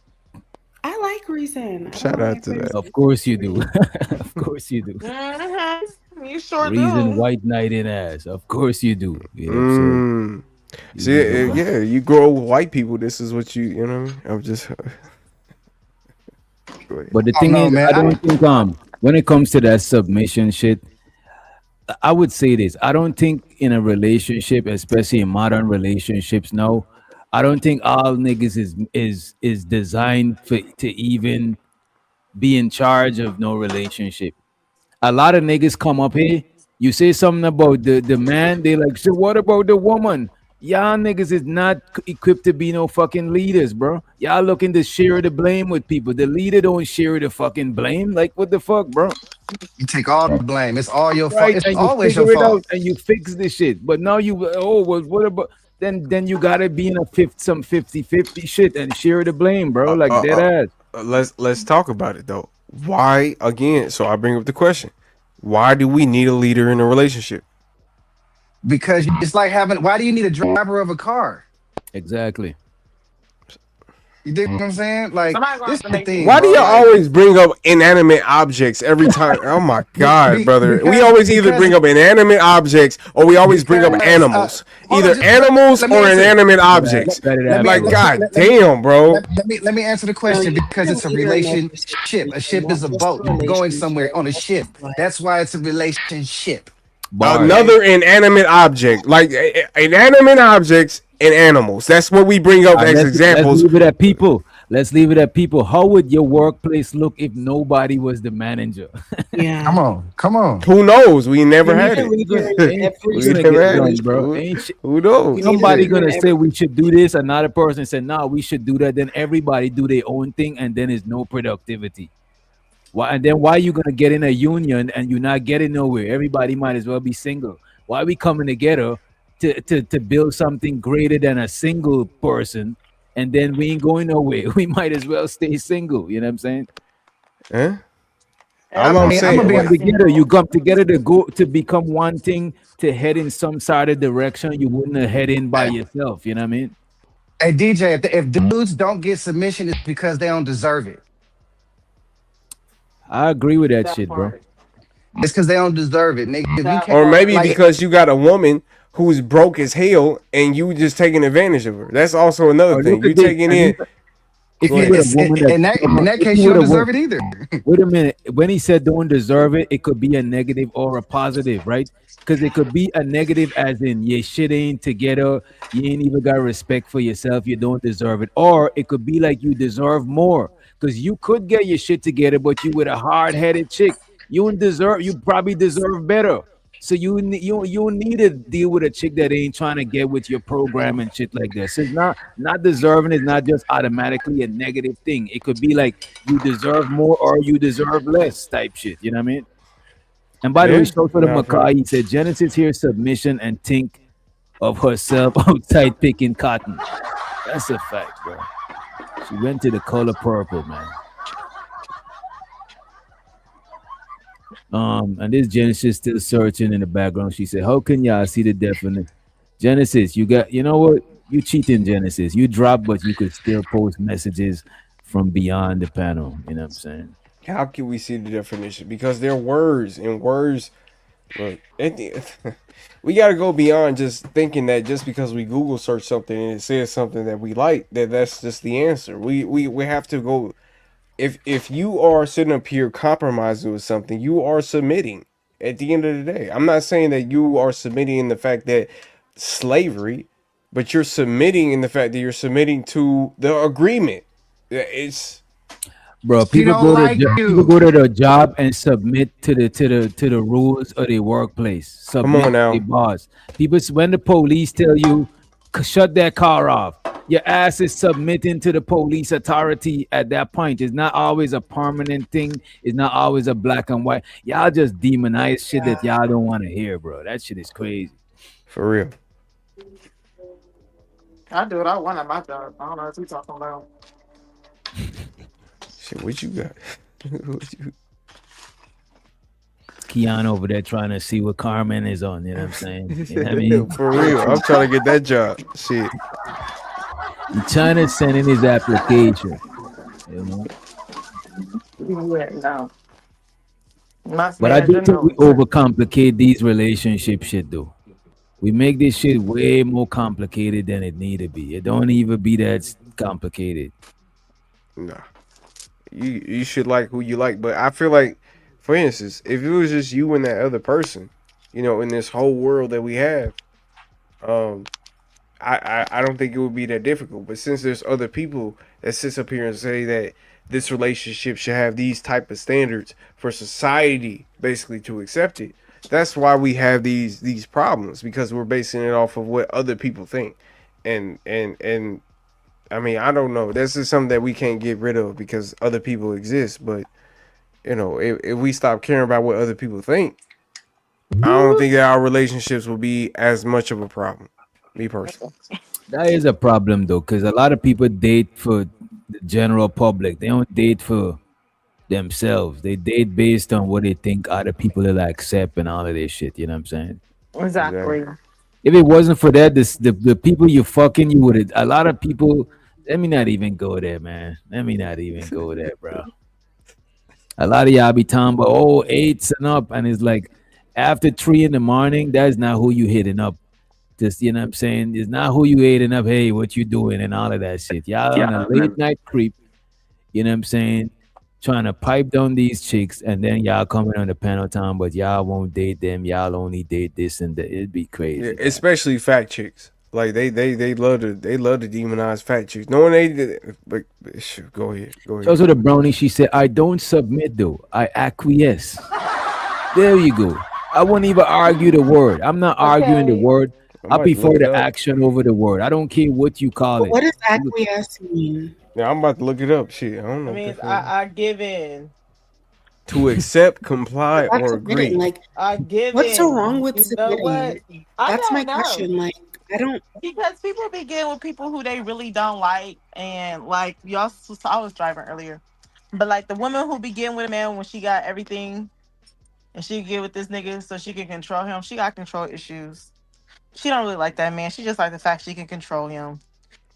I like Reason. I Shout don't out like to that. Of Reason. course you do. Of course you do. You sure Reason do. white knight in ass. Of course you do. Yep. So Mm. you See, do. yeah, you grow with white people. This is what you know what I mean? I'm just. Go ahead. But the Oh thing no, is, man. I don't think when it comes to that submission shit, I would say this. I don't think in a relationship, especially in modern relationships now, I don't think all niggas is designed for to even be in charge of no relationship. A lot of niggas come up here. You say something about the man, they like, so what about the woman? Y'all niggas is not equipped to be no fucking leaders, bro. Y'all looking to share the blame with people. The leader don't share the fucking blame. Like, what the fuck, bro? You take all the blame. It's all your fault. Right, It's and you always your figure it fault. out and you fix the shit. But now you, oh well, what about then you gotta be in a some 50-50 shit and share the blame, bro. Uh, Like uh, dead uh, ass. let's talk about it though. Why again? So I bring up the question: why do we need a leader in a relationship? Because it's like having. Why do you need a driver of a car? Exactly. You dig what I'm saying? Like Somebody gonna this have is to the make me thing, Why do bro. you Like always bring up inanimate objects every time? Oh my God, brother. We always either because bring up inanimate objects or we always bring up because animals. hold on, Either just animals let me or answer. inanimate Let, objects. let me Like, let, God let, let me damn, bro. let me answer the No, question you because can it's a leave her in that relationship. A situation, ship not is a just a boat. You're going somewhere relationship, on a ship. but That's why it's a relationship. Bars. Okay. Another inanimate object. Like, inanimate objects and animals. That's what we bring up as Let's examples. leave it at people. Let's leave it at people. How would your workplace look if nobody was the manager? Come Yeah. on. Come on. Who knows? We never You You had can it. leave her gonna in ain't that shit We gonna person. never get had done, it. bro. Ain't shit. Who You knows? need to Somebody leave Shit. her in gonna say every. we should do this, another person said nah, we should do that, then everybody do their own thing and then there's no productivity. Why? And then why you gonna get in a union and you're not getting nowhere? Everybody might as well be single. Why are we coming together to build something greater than a single person, and then we ain't going nowhere? We might as well stay single. You know what I'm saying? Huh? All I I'm Everybody mean, I'm You gonna should be. come be saying, together. You single. come together to go to become one thing, to head in some sort of direction. You wouldn't have head in by yourself. You know what I mean? Hey DJ, if dudes don't get submission, it's because they don't deserve it. I agree with that that shit, bro. part. It's because they don't deserve it, nigga. If you That can't, or maybe part. like, because you got a woman who's broke as hell and you just taking advantage of her. That's also another Or thing. look You at this, taking and in. if Go you ahead. with a woman that's in stubborn, that if case, you you with don't a woman, deserve it either. wait a minute. When he said don't deserve it, it could be a negative or a positive, right? Because it could be a negative, as in your shit ain't together, you ain't even got respect for yourself, you don't deserve it. Or it could be like you deserve more, because you could get your shit together, but you with a hard headed chick, you don't deserve. You probably deserve better. So you need to deal with a chick that ain't trying to get with your program and shit like that. So it's not deserving is not just automatically a negative thing. It could be like you deserve more or you deserve less type shit. You know what I mean? And by the way, Yeah. shout to the Nah, for Makai. He said Genesis here submission and think of herself outside picking cotton. That's a fact, bro. She went to the color purple, man. And this Genesis still searching in the background. She said, "How can y'all see the definite Genesis? You got, you know what? You cheating, Genesis. You drop, but you could still post messages from beyond the panel. You know what I'm saying? how can we see the definition? Because they're words and words. Look, we got to go beyond just thinking that just because we Google search something and it says something that we like, that's just the answer. We have to go. If you are sitting up here compromising with something, you are submitting. At the end of the day, I'm not saying that you are submitting in the fact that slavery, but you're submitting in the fact that you're submitting to the agreement. It's Bro, She don't like people you. go to the job and submit to the rules of their workplace. come Submit on to the now. boss. People, when the police tell you shut that car off, your ass is submitting to the police authority at that point. It's not always a permanent thing. It's not always a black and white. Y'all just demonize shit that y'all don't want to hear, bro. That shit is crazy. For real. I do it. I want at my job. I don't know what you talking about. Shit, what you got? What you- Keanu over there trying to see what Carmen is on. You know what I'm saying? You know what I mean? For real. I'm trying to get that job. Shit. He trying to send in his application. You know. Yeah, no. Must But I do manager think we knows. overcomplicate these relationship shit though. We make this shit way more complicated than it need to be. It don't even be that complicated. Nah. You should like who you like, but I feel like, for instance, if it was just you and that other person, in this whole world that we have, um, I don't think it would be that difficult. But since there's other people that sits up here and say that this relationship should have these type of standards for society basically to accept it, that's why we have these problems, because we're basing it off of what other people think. And I mean, I don't know. That's just something that we can't get rid of because other people exist. But if we stop caring about what other people think, I don't think that our relationships will be as much of a problem. Me personally. That is a problem though, because a lot of people date for the general public. They don't date for themselves. They date based on what they think other people will accept and all of this shit. You know what I'm saying? Exactly. Exactly. If it wasn't for that, the people you fucking, you would, a lot of people Let me not even go there, man. Let me not even go there, bro. A lot of y'all be talking about eights and up, and it's like after 3 in the morning, that's not who you hitting up. Just you know what I'm saying? It's not who you hitting up. Hey, what you doing and all of that shit. Y'all on a late night creep. You know what I'm saying? Trying to pipe down these chicks, and then y'all coming on the panel time, but y'all won't date them. Y'all only date this and that. It'd be Yeah, crazy, man. especially fat chicks. Like they love to demonize fat chicks. Knowing but go ahead, go She ahead. also the brownie. She said, "I don't submit though. I acquiesce." There you go. I won't even argue the word. I'm not arguing the Okay. word. I'm I about to prefer look it the up. action over the word. I don't care what you call But it. what does acquiesce mean? Yeah, I'm about to look it up. Shit, I don't I know what mean, that fuck. I give in. To accept, comply, That's or submitting. agree. Like, I give what's so wrong in. with You know what? submitting? I That's my don't know. question. Like, I don't. Because people begin with people who they really don't like, and like y'all, I was driving earlier, but like the woman who begin with a man when she got everything, and she get with this nigga so she can control him. She got control issues. She don't really like that man. She just like the fact she can control him.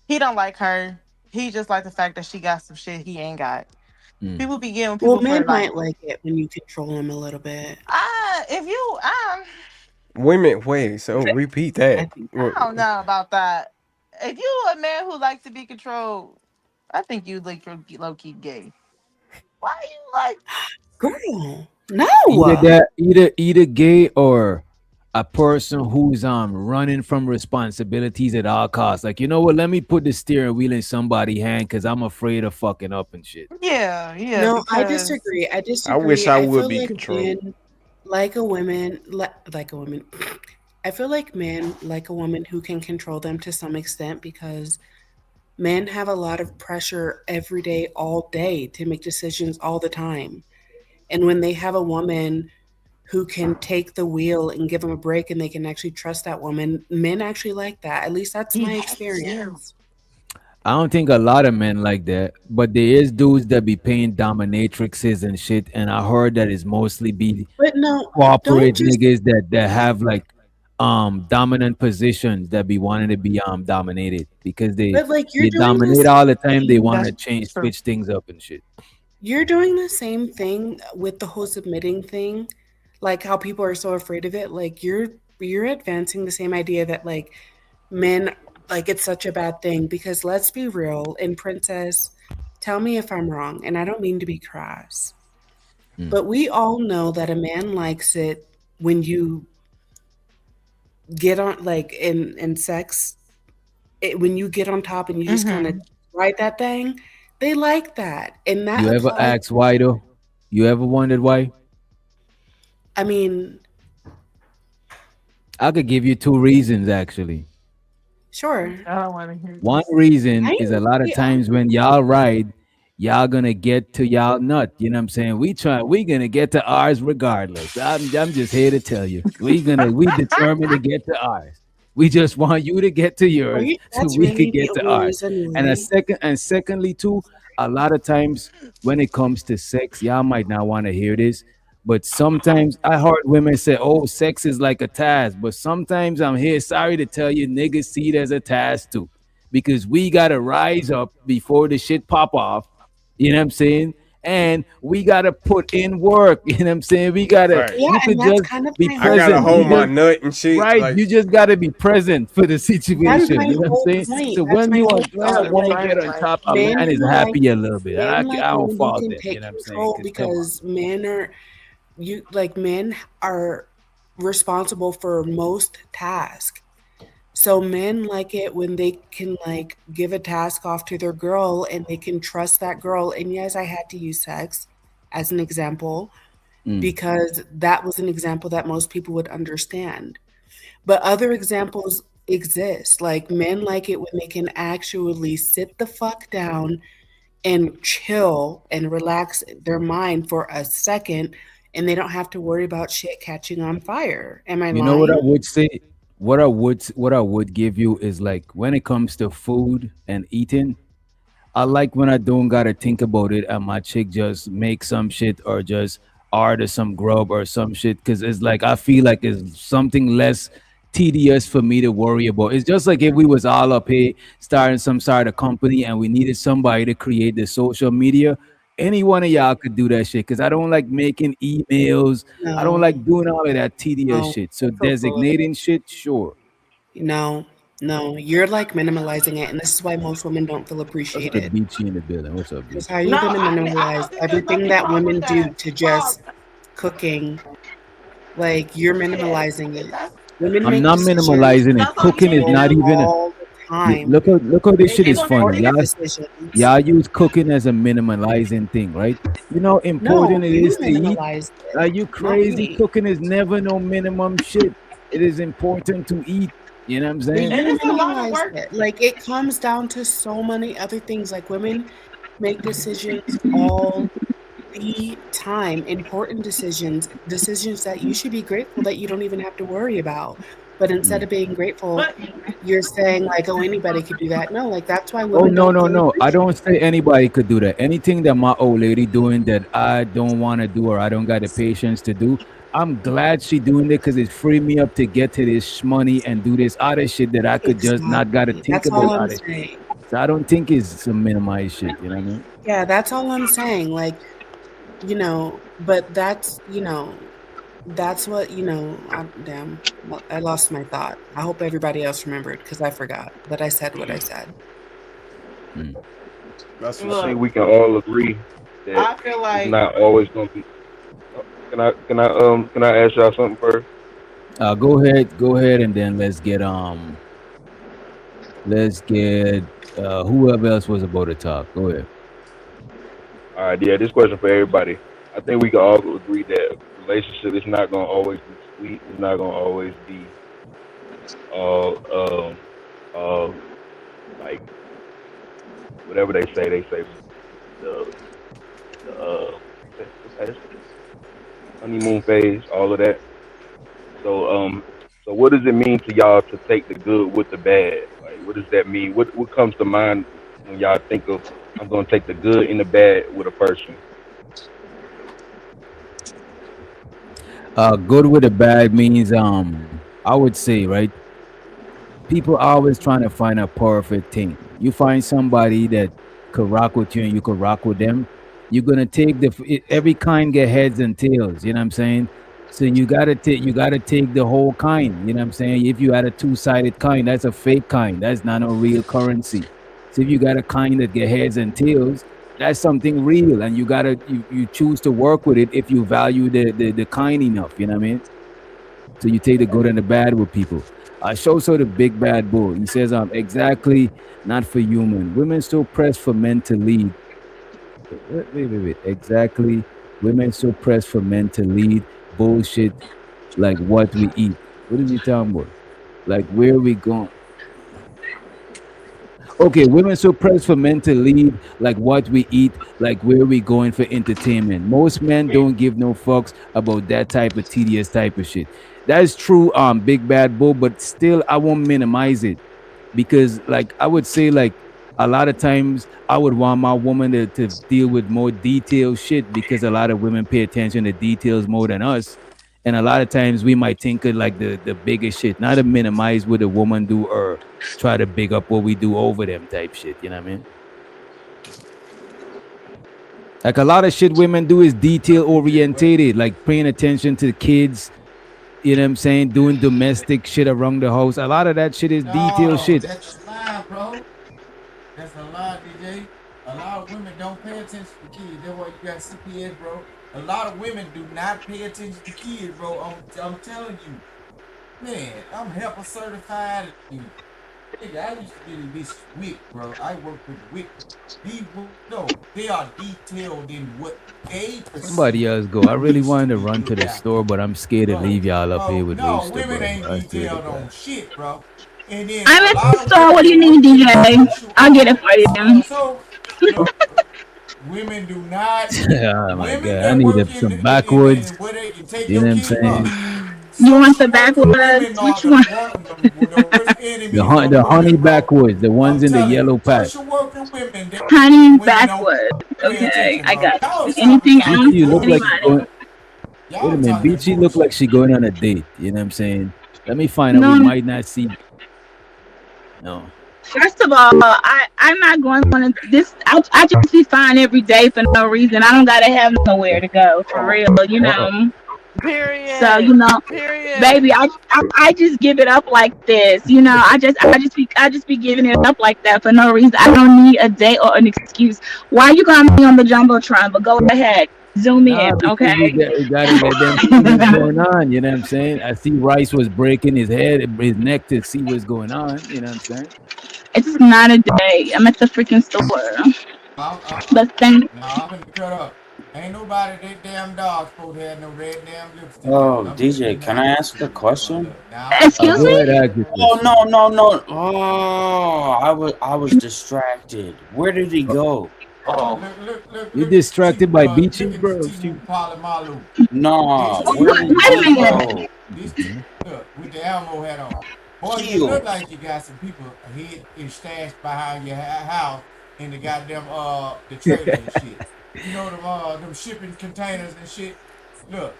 He don't like her. He just like the fact that she got some shit he ain't got. Mm. People begin with Well, people men for like, might like it when you control them a little bit. if you, Women, wait. So repeat that. I think I don't know about that. If you a man who likes to be controlled, I think you like low key gay. Why you like? girl, Either no. that, either gay or a person who's running from responsibilities at all costs. Like, you know what? Let me put the steering wheel in somebody's hand because I'm afraid of fucking up and shit. Yeah, yeah, No, I because disagree. I I wish disagree. I I would feel be like controlled. men like a woman, like a woman. I feel like men like a woman who can control them to some extent because men have a lot of pressure every day, all day to make decisions all the time. And when they have a woman who can take the wheel and give them a break and they can actually trust that woman, men actually like that. At least that's he my has to. experience. I don't think a lot of men like that, but there is dudes that be paying dominatrixes and shit. And I heard that it's mostly be But no, don't corporate just niggas that have like dominant positions that be wanting to be dominated because but like you're they doing the dominate same all the time. They thing. want That's to change true. switch things up and shit. You're doing the same thing with the whole submitting thing. Like how people are so afraid of it. Like you're advancing the same idea that like men like it's such a bad thing because let's be real, in Princess, tell me if I'm wrong, and I don't mean to be crass. Mm. But we all know that a man likes it when you get on like in sex when you get on top and you just kind of Mm-hmm. ride that thing, they like that. And that You ever applies. ask why though? You ever wondered why? I mean, I could give you two reasons actually. sure. I don't want to hear One this. reason I is a am lot of very honest. times when y'all ride, y'all gonna get to y'all nut. You know what I'm saying? We gonna get to ours regardless. I'm just here to tell you. We determined to get to ours. We just want you to get to Are yours you so that's we could really the get to only ours. reason And a why? second and secondly too, a lot of times when it comes to sex, y'all might not want to hear this, but sometimes I heard women say, "Oh, sex is like a task," but sometimes I'm here sorry to tell you, niggas see it as a task too because we gotta rise up before the shit pop off. You know what I'm saying? And we gotta put in work. You know what I'm saying? We gotta. Yeah, Facts. You and could that's just kind of be my I whole gotta present. hold You my point. just nut and shit. right. Like You just gotta be present for the That's situation. my You know what I'm whole saying? point. So That's when my you whole when a point. Right, woman Like get right, on right. top, a men man is who like happy a little bit, and men I like don't women who fault can them. You take know what I'm saying? control Because come on. because men are you like men are responsible for most tasks. So men like it when they can like give a task off to their girl and they can trust that girl. And yes, I had to use sex as an example Mm. because that was an example that most people would understand. But other examples exist. Like men like it when they can actually sit the fuck down and chill and relax their mind for a second and they don't have to worry about shit catching on fire. Am I You know what I lying? would say? What I would give you is like when it comes to food and eating, I like when I don't gotta think about it and my chick just make some shit or just order some grub or some shit because it's like I feel like it's something less tedious for me to worry about. It's just like if we was all up here starting some sort of company and we needed somebody to create the social media. Any one of y'all could do that shit because I don't like making emails. I don't No, like doing all of that tedious no, shit. So you're so full of it. designating shit, sure. No, no, you're like minimalizing it, and this is why most women don't feel What's the appreciated. Beachy in the building? What's up, Because Beachy? how are you No, gonna I minimalize don't think there's everything nothing that wrong with women do that. to Well, just cooking? Like you're yeah, minimalizing it. that's Women I'm make not decisions minimalizing it. that's what I'm Cooking is saying. not all even a, all the time, look how this If shit you're is gonna funny. important do, decisions. Y'all use cooking as a minimalizing thing, right? You know how No, important it you is to eat. minimalized it, Are you not crazy? me. Cooking is never no minimum shit. It is important to eat. You know what I'm But saying? and you it's a lot of minimalized work. it. Like it comes down to so many other things. Like women make decisions all the time, important decisions, decisions that you should be grateful that you don't even have to worry about. But instead of Mm. being grateful, But you're saying like, oh, anybody could do that. No, like that's why Oh women no, don't no, feel no. I don't appreciated. say anybody could do that. Anything that my old lady doing that I don't want to do or I don't got the patience to do, I'm glad she doing it because it free me up to get to this money and do this other shit that I could just not gotta Exactly. think That's all about I'm other shit. saying. So I don't think it's some minimized shit. You know what I mean? Yeah, that's all I'm saying. Like, but that's what, damn, well, I lost my thought. I hope everybody else remembered because I forgot, but I said what I said. Mm. That's I what's look, think up. we can all agree that I feel it's like not always gonna be. Can I ask y'all something first? Go ahead, and then let's get whoever else was about to talk. Go ahead. All right, yeah, this question for everybody. I think we can all agree that relationship is not gonna always be sweet. It's not gonna always be uh um uh like whatever they say. They say the what's that? Honeymoon phase, all of that. So so what does it mean to y'all to take the good with the bad? Like what does that mean? What comes to mind when y'all think of I'm gonna take the good and the bad with a person? Good with the bad means I would say, right, people always trying to find a perfect thing. You find somebody that could rock with you and you could rock with them. You're gonna take every kind get heads and tails. You know what I'm saying? So you gotta take the whole kind. You know what I'm saying? If you had a two-sided kind, that's a fake kind. That's not a real currency. So if you got a kind that get heads and tails, that's something real, and you choose to work with it if you value the kind enough. You know what I mean? So you take the good and the bad with people. Show so the big bad bull. He says, exactly, not for human. Women so pressed for men to lead. Wait. Exactly. Women so pressed for men to lead. Bullshit like what we eat. What is he talking about? Like where we going? Okay, women so pressed for men to lead, like what we eat, like where we going for entertainment. Most men don't give no fucks about that type of tedious type of shit. That is true, big bad bull, but still I won't minimize it because like I would say like a lot of times I would want my woman to deal with more detailed shit because a lot of women pay attention to details more than us. And a lot of times we might think of like the biggest shit, not to minimize what a woman do or try to big up what we do over them type shit. You know what I mean? Like a lot of shit women do is detail orientated, like paying attention to the kids. You know what I'm saying? Doing domestic shit around the house. A lot of that shit is detail No, shit. that's a lie, bro. That's a lie, DJ. A lot of women don't pay attention to kids. That's why you got CPS, bro. A lot of women do not pay attention to kids, bro. I'm telling you, man. I'm HEPA certified. And, nigga, I used to be this WIC, bro. I work with WIC. These no, they are detailed in what they Somebody perceive else go. I really needs to wanted to be run to looked the after. store, but I'm scared to Bro, leave y'all up here bro, with no, Rooster, women bro. ain't I swear to detailed God. on shit, bro. And then I'm a at lot the of store. women What do you that need, work in the DJ? social, I'll get it for you. so look, women do not, Oh my women God. I that need work some in backwoods. where they can take You your know what I'm kid, bro. saying? You want the Social working backwoods? women are Which one? the worst enemies of The honey women, bro. backwoods, the ones I'm in the telling you, yellow pack. social working women, Honey women don't backwoods. pay Okay, attention, I bro. got Y'all you. stop Anything talking else? BT, you look like Anybody? bullshit, you're bro. going. Wait a Y'all minute, talking BT look like bullshit. she going on a date. You know what I'm saying? Let me find out. We No, might not see. No. first of all, I'm not going on this. I just be fine every day for no reason. I don't gotta have nowhere to go for real, you Uh oh. know. So Period. you know, Period. baby, I just give it up like this. You know, I just be giving it up like that for no reason. I don't need a date or an excuse. Why you got me on the jumbotron? But go ahead, zoom in, Nah, because okay? we gotta let them see what's going on. You know what I'm saying? I see Rice was breaking his head, his neck to see what's going on. You know what I'm saying? It's just not a day. I'm at the freaking store. But then No, I'm gonna cut up. Ain't nobody that damn dog supposed to have no red damn lipstick on. Oh, I'm just DJ, letting can y'all I know. ask a question? Look, now I'm finna excuse cut Go up. ahead, me? ask your Oh question. no, no, no. Oh, I was distracted. Where did he go? You distracted by Look beaches, at the bro? T-Move Malu. Nah, This where did Wait a he minute. look, go? this look with the Elmo hat on. Boy, you look Heal. like you got some people hid is stashed behind your house in the goddamn the trailer and shit. You know them shipping containers and shit. Look,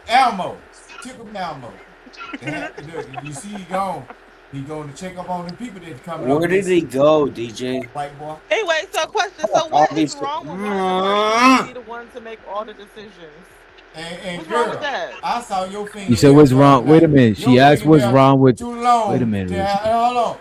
Elmo, tickle me Elmo. Look, you see he gone. He going to check up on the people that's coming up Where did he missing. go, DJ? White boy. Anyway, so question. So what is Obviously. wrong with wanting the person to be the one to make all the decisions? And What's wrong with girl, that? I saw your You said fingernails what's the other wrong? Wait a night. minute. She Your asked what's fingernails wrong with. too Wait a long minute, to Rooster. have. Hold on.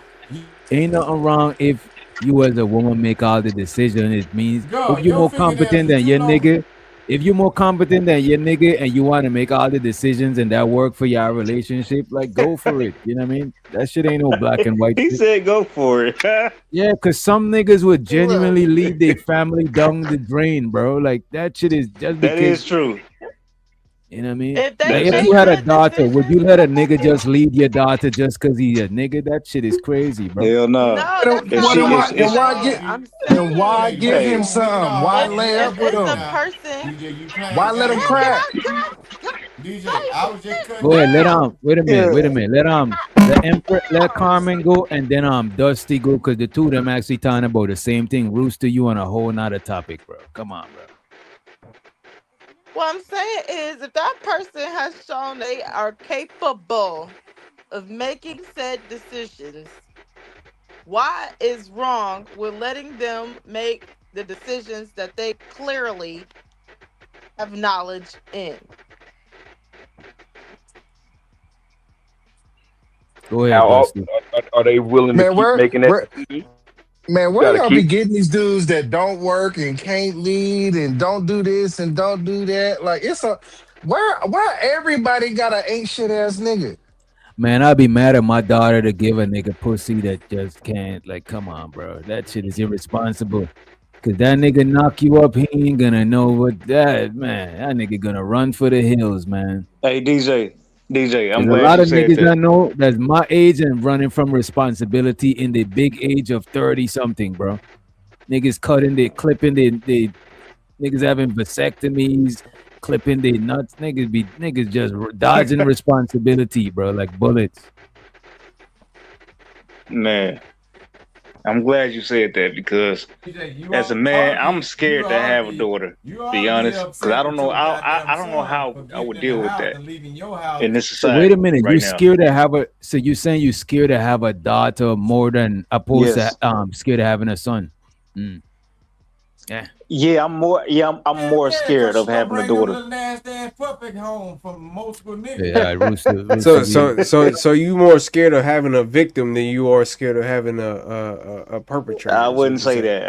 Ain't nothing wrong if you as a woman make all the decision. It means if Girl, you your more fingernails competent is than too your long. nigga, if you more competent than your nigga and you want to make all the decisions and that work for your relationship, like go for it. You know what I mean? That shit ain't no black and white He shit. said go for it. Yeah, cause some niggas would Look, genuinely lead their family down the drain, bro. Like that shit is just That because is true. you know what I mean? if they Like if That's you make had a good daughter, would you decisions, let a nigga just lead your daughter just cause he a nigga? That shit is crazy, bro. hell no. no, Then that's If not what she am what I? is I'm if Then she, why saying. get? I'm Then why DJ, saying you give ain't him gonna make it some? all Why right. if lay Now, up if with it's DJ, a him? now. person, DJ, you playing Why let him damn, games. crack? DJ, tell I you was just sit cutting Go ahead, let down. wait a minute, yeah, wait a minute. Let Emperor let Carmen go and then Dusty go because the two of them actually talking about the same thing. Rooster, you on a whole nother topic, bro. Come on, bro. what I'm saying is if that person has shown they are capable of making said decisions, why is wrong with letting them make the decisions that they clearly have knowledge in? Go ahead, How Dusty. are they willing to Man, keep making that decision? man, You where got to y'all be keep. getting these dudes that don't work and can't lead and don't do this and don't do that? Like it's a where everybody got an ain't shit ass nigga. Man, I'd be mad at my daughter to give a nigga pussy that just can't. Like, come on, bro. That shit is irresponsible. Cause that nigga knock you up, he ain't gonna know what that man. That nigga gonna run for the hills, man. hey DJ, I'm There's a glad lot you of said niggas that. I know that's my age and running from responsibility in the big age of 30 something, bro. Niggas cutting they clipping they niggas having vasectomies, clipping their nuts. Niggas just dodging responsibility, bro, like bullets. Man, I'm glad you said that because DJ, as a man, I'm scared to have a daughter. you Be ought to be honest, because I upset don't with know. your I goddamn don't know son how for I getting would in the deal with house that and leaving your house. in this So wait a society minute, you right now. scared to have a so you saying you scared to have a daughter more than opposed to Yes. scared of having a son. Mm. Yeah. Yeah, I'm more. Yeah, I'm Hell more yeah, scared because of she gonna having a bring them daughter. little nasty ass puppy home from multiple niggas. Yeah, Rooster So be so you more scared of having a victim than you are scared of having a I perpetrator, is what wouldn't you're say saying. that.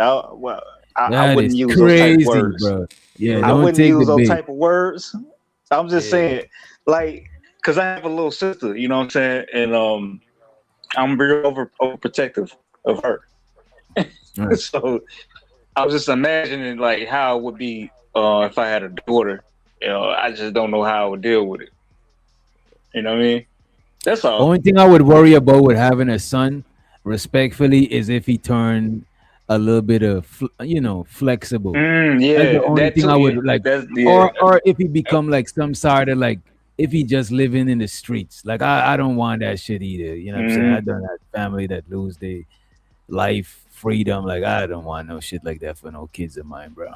I that wouldn't is use those type of crazy, words. bro. Yeah, I Okay. don't wouldn't take use the those bait. type of words. I'm just Yeah. saying, like, cause I have a little sister. You know what I'm saying? And I'm real overprotective of her. All right. So I was just imagining like how it would be if I had a daughter. You know, I just don't know how I would deal with it. You know what I mean? That's all. Only thing I would worry about with having a son, respectfully, is if he turned a little bit of flexible. That's the Yeah, only that thing too. I would Yeah, like, that's yeah. or if he become like some sort of like if he just living in the streets. Like I don't want that shit either. You know what I'm saying? I Mm, don't have family that lose their life freedom. Like I don't want no shit like that for no kids of mine, bro.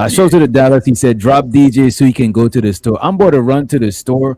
Show yeah. to the Dallas. He said, drop DJ so he can go to the store. I'm about to run to the store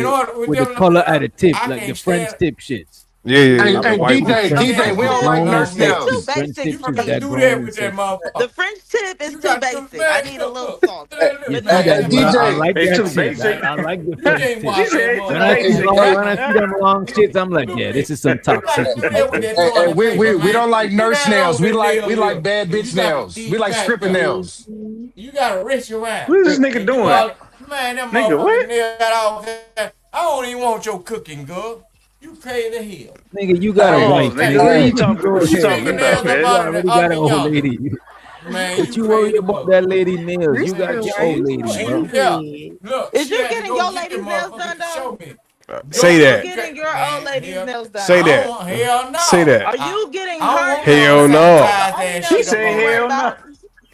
in order with with the them, color at the tip, I like the can't French stand. tip shits. Yeah, yeah, Hey, yeah. The hey, white The ones. DJ, French DJ, tip, we the don't like brown and nurse It's too sexy. nails. French basic tip for shits, You me. that do brown that and with that sexy. The motherfucker. French tip is You too got to basic. I man, need a look, little look. sauce. You Look, But see no, man, Hey, that, that but I DJ. like motherfucker. It's that too shit. basic. I like the You French can't tip. She wash that said it's too When I motherfucker see basic. like long, that. when I see them long shits, I'm like, Look yeah, here. this is some You got to do toxicity that right with Hey, there. that hey, toilet paper, we man. don't like Do nurse that nails. on We that like nail we like here. bad And bitch you got to nails. We dig like back stripper there. nails. You got to rest around. What is this nigga And do doing? all, man, that Nigga, motherfucker what? nail got all that. I don't even want your cooking, girl. You crazy hell. Nigga, you got a Hey, Pause, wife, nigga. nigga. What are hey, you You talking? go What Put you your ahead, talking man. fingernails about, up You man? under already the got under an old yonder. lady. Man, What you you worried crazy about mother. that lady nails? You got Mr. your Why old you lady, so bro. Yeah. angry? Look, is she you had to getting go your get them lady's nails motherfuckers done to show though? me. Huh? Go Say Are you on, that. getting your old man. lady's Hell, nails done? Say I that. don't want hell Say no. that. Are you getting I don't her want none of nails Hell that done? Because no. that's the sanitized only ass She nails shit you up said need to on worry there. hell no. about.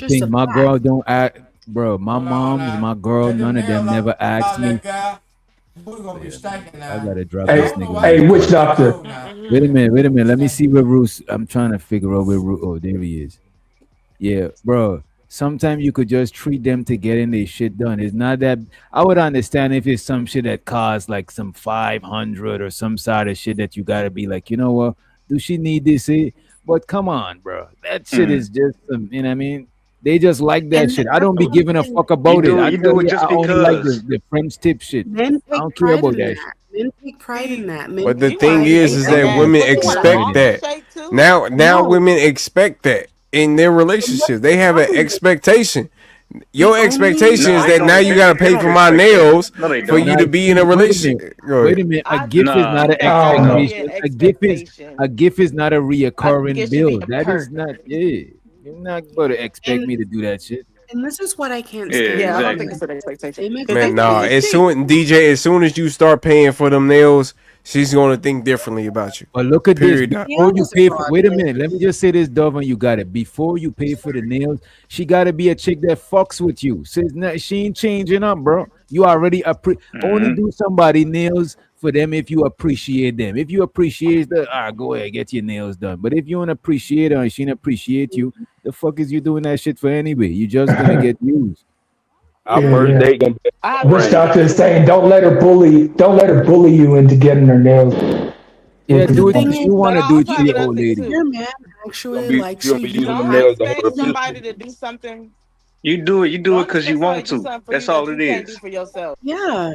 the just thing. a My fact. girl don't act, bro. My Hold on moms, now. my girl, Cut them none of them nails off, never asked me. that guy. We're gonna be Yeah, stanking I now. gotta drop I this Hey, don't know nigga, why you man. hey, doing witch that. doctor. No, now. Wait a minute. Let me Stank. see where Bruce. I'm trying to figure out where. Oh, there he is. Yeah, bro. Sometimes you could just treat them to getting their shit done. It's not that. I would understand if it's some shit that costs like some 500 or some sort of shit that you gotta be like, you know what? Do she need this? But come on, bro. That shit Mm. is just some. You know what I mean? They just like that And shit. I that's don't be what I'm giving a saying. fuck about it. I You tell do it you, just I only like because. the French tip shit. Men I take don't care pride about in that that. shit. Men take pride in See, that. Men But the take you want thing pride to in is chase giving that that, women women but you what they want a Right expect in. normal that. shake too? Now no. women expect that in their And what's relationships. the They have an problem with it? expectation. The Your only expectation No, is they that don't. now I you They, gotta they pay don't for my expect that. nails No, they for don't. you Now, to be in a see, wait a minute. relationship. Go Wait ahead. a minute. A I gift is Nah. not disagree an that that should Oh, be an expectation. expectation. A gift is not a I think reoccurring it should be bill. a That is perk. not. Yeah, you're not going to expect and me to do that shit. and this is what I can't Yeah, stand Yeah, I about don't think exactly. men. it's an expectation Same because Man, exact they nah. same think As thing. soon DJ, as soon as you start paying for them nails, she's gonna think differently about you. But look at this. Period. Doc. Before you Nails are pay for, wait a broad. minute. Let me just say this, Dove, and you got it. Before you pay for the nails, she got to be a chick that fucks with you. Says she ain't changing up, bro. You already only Mm-hmm. do somebody nails for them if you appreciate them. If you appreciate the, go ahead, get your nails done. But if you don't appreciate her and she don't appreciate you, the fuck is you doing that shit for anyway? You just gonna get used. Our Yeah, first yeah. date gonna be I have a Witch crazy. doctor is question. saying don't let her bully you into getting her nails. Yeah, What The do you it. thing want. is, You But want I to do it also to have your another old thing if lady. too. your man You actually gonna be likes you you, gonna be you using don't them have Don't nails to hold expect a to. pistol. somebody to do something. You do it Don't because you expect somebody want to do to. something for you That's all that it you can't do is. for yourself. Yeah,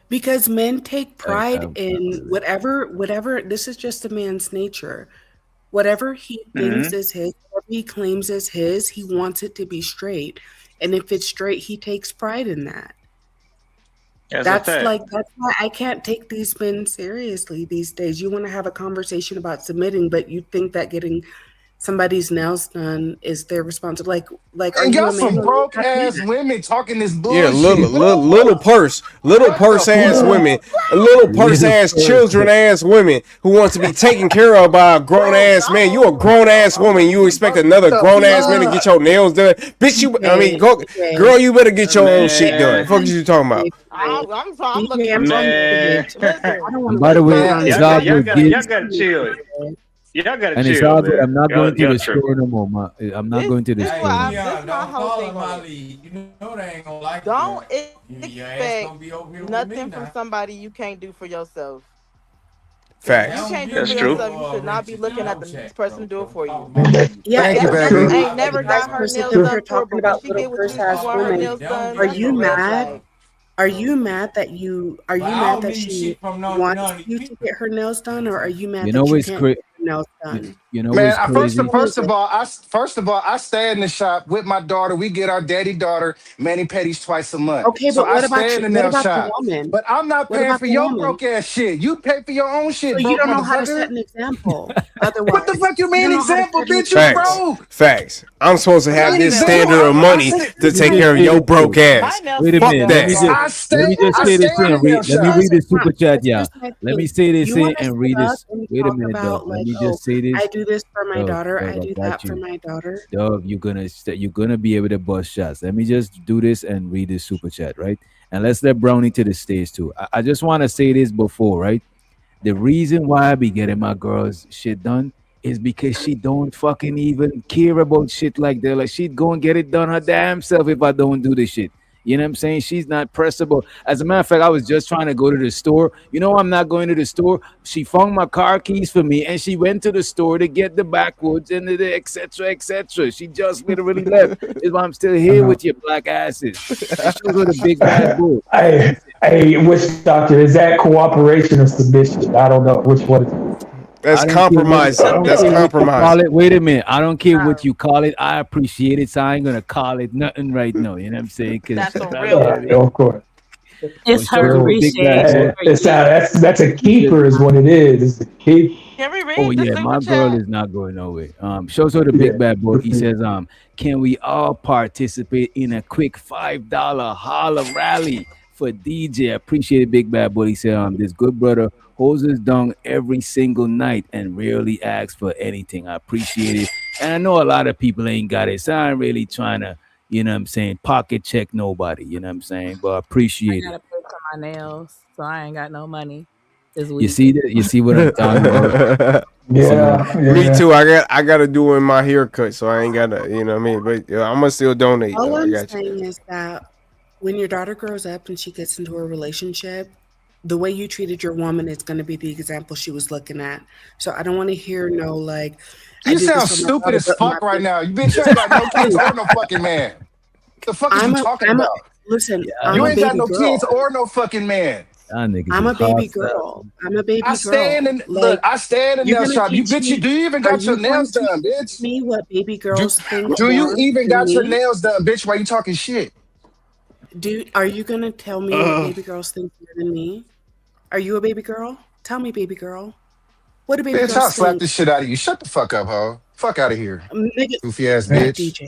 because men take pride in Absolutely. whatever. This is just a man's nature. Whatever he thinks Mm-hmm. is his, whatever he claims is his, he wants it to be straight. And if it's straight, he takes pride in that. That's a fact. That's why I can't take these men seriously these days. You want to have a conversation about submitting, but you think that getting somebody's nails done is their responsibility. Like, are And you y'all a man some or you broke a man? ass women talking this Yeah, bullshit. What the fuck? little What the purse ass fuck? women, little purse Little ass children person. ass women who want to be taken care of by a grown Bro, ass man. You a no. grown ass woman. You expect What another the grown ass man to get fuck? your nails done, bitch? I mean, DJ, go, DJ, girl. You better get your own shit done. Man, Fuck is you talking about? I'm looking DJ, for I'm your. man. serious. I Listen, don't want And to by the waste my way, Man, time it's with y'all all got you. y'all good, got Giz. y'all got to chill. Y'all got to And it's chill, all good. man. I'm not going to Y'all the tripping. store no more. I'm not going to the this Hey, what store. this Leon, my don't whole fall thing in on my it. league. You know they ain't gonna like you, Don't man. Your ass expect gonna be over here with me nothing from now. somebody you can't do for yourself. If They you Facts. don't can't do it give for That's me true. yourself, you no should not be Richie looking at the Snapchat, next person to bro. do it So for talk you. my shit. Yeah, thank you, that's Jessica baby. true. ain't I never be That's got on her it. nails specific done for for her, talking but when about she little get with purse you who ass want her women. nails They don't done, Are give that's me a you no red mad? Snapchat. flag. Are So, you mad that but I don't that need she shit from wants none of these you to people. get her nails You know done, what or I'm are saying? you You mad that know you it's can't get crazy. her nails done? You know Man, it's Which crazy. one is it? first of all, I stay in the shop with my daughter. We get our daddy daughter mani pedis twice a month. Okay, So but I stay in the what nail about the shop. woman? But I'm not What paying about for the your woman? broke ass shit. You pay for your own So shit, you broke don't know how to set motherfucker. an example. What the Otherwise, fuck you you mean don't know how to example, set an bitch? You Facts. example. broke. Facts. I'm supposed to I'm have What not this even standard example? of I money sit. to Let me take just care of say your this broke too. my ass. nails Wait a can be Fuck minute. done Let me for that. just I you. let me stay. just I say this stay here in and the nail read. Let me shop. read the super chat, Because yeah. here's my Let me thing. say this You here want to and sit read up this. and Wait a talk minute, Dove. about Let like, me oh, just say I this. do this for my Dove, daughter, Dove, I I do that got for you. my daughter. Dove, you're gonna be able to bust shots. Let me just do this and read this super chat, right? And let's let Brownie to the stage too. I just want to say this before, right? The reason why I be getting my girls shit done is because she don't fucking even care about shit like that. Like she'd go and get it done her damn self if I don't do the shit. You know what I'm saying? She's not pressable. As a matter of fact, I was just trying to go to the store. You know, I'm not going to the store. She found my car keys for me, and she went to the store to get the backwoods and the etc. etc. She just literally left. Is why I'm still here Uh, with your black asses. And she was with a big bad bull. hey, witch doctor, is that cooperation or submission? I don't know which one. That's I don't care what I compromising. don't That's care what you Submission. call compromising. it. Wait a minute. I don't care what you call it. I appreciate it. So I ain't gonna call it nothing right now. You know what I'm saying? Because That's a I real don't one. get it. Of course. But It's her shows with the big bad boy. appreciation for It's you. that's a He just keeper, is what it is. It's a keep. Can we oh read the yeah, super my girl chat? is not going nowhere. Shows her the big Yeah. bad boy. He says, can we all participate in a quick $5 holla rally for DJ? Appreciate it, big bad boy. He said, this good brother holds his dung every single night and rarely asks for anything. I appreciate it. And I know a lot of people ain't got it. So I ain't really trying to, you know what I'm saying, pocket check nobody, you know what I'm saying? But I I appreciate it. gotta pay for my nails, so I ain't got no money this You week. see that? You see what I'm talking about? You see what I'm Yeah, Me yeah. too. I gotta do in my haircut, so I ain't gotta, you know what I mean. But I'm gonna still donate All though. I I'm got you. saying is that when your daughter grows up and she gets into a relationship, the way you treated your woman is going to be the example she was looking at. So I don't want to hear no like, I You did this sound for my stupid daughter, as but my fuck right now. You bitch, you ain't got no kids or no fucking man. The fuck is you talking I'm a about? listen. Y'all I'm You a ain't niggas, got baby no kids girl. or no fucking man. y'all niggas I'm is a baby hostile. girl. I'm a I baby stand girl. in look, Like I stand in you're nail gonna shop. You teach bitch, you me. do you even Are got your you going nails to done, teach bitch? me what baby Do, girls think do you wants even in got your me? nails done, bitch? Why you talking shit? Do are you gonna tell me what baby girls think more than me? Are you a baby girl? Tell me, baby girl. What do baby Bitch, I'll girls slap think? this shit out of you. Shut the fuck up, ho. Fuck out of here. Nigga, Goofy ass Man, bitch. DJ.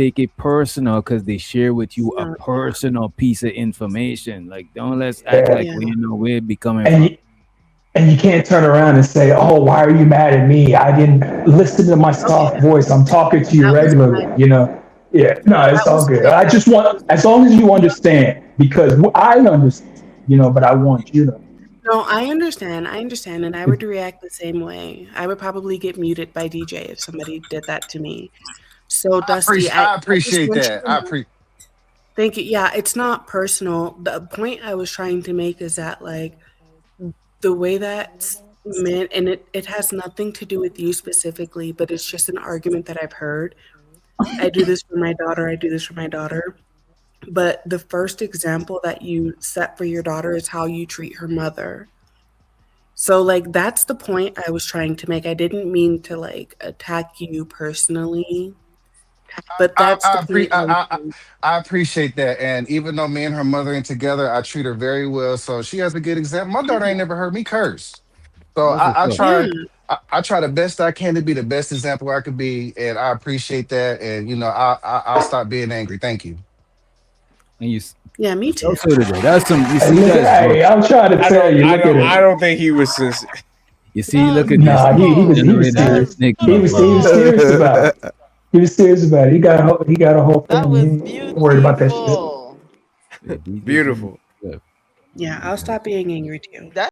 take it personal because they share with you a No. personal piece of information. Like, don't let's act Yeah. like Yeah. we know where it be coming And from. you can't turn around and say, "Oh, why are you mad at me? I didn't listen to my Okay. soft voice. I'm talking to you That was regularly." my You know. Yeah. No, that it's all was good. my I just want, as long as you understand, because I understand, but I want you to. No, I understand. I understand, and I would react the same way. I would probably get muted by DJ if somebody did that to me. So, Dusty, I I just appreciate want you that. to know. Thank you. Yeah, it's not personal. The point I was trying to make is that, like, the way that men, and it has nothing to do with you specifically, but it's just an argument that I've heard. I do this for my daughter. I do this for my daughter. But the first example that you set for your daughter is how you treat her mother. So, like, that's the point I was trying to make. I didn't mean to, like, attack you personally, but that's the point I was trying. I appreciate that. And even though me and her mother ain't together, I treat her very well. So she has a good example. My daughter ain't never heard me curse. So That's what's I up. Yeah. try. I try the best I can to be the best example I could be, and I appreciate that. And I'll stop being angry. Thank you. And you Yeah, me so too. so today. That's some. You Hey, see, look that's at, growth. hey, I'm trying to tell you, look at I it. don't think he was sincere. You see, That look was at this Nah, he was degenerated that ass was serious. nigga, He bro. was beautiful. serious about it. He was serious about it. He got a whole That family. He was ain't worried about that shit. beautiful. Yeah, DJ Jimmy. Beautiful. Yeah. Yeah, I'll stop being angry too. That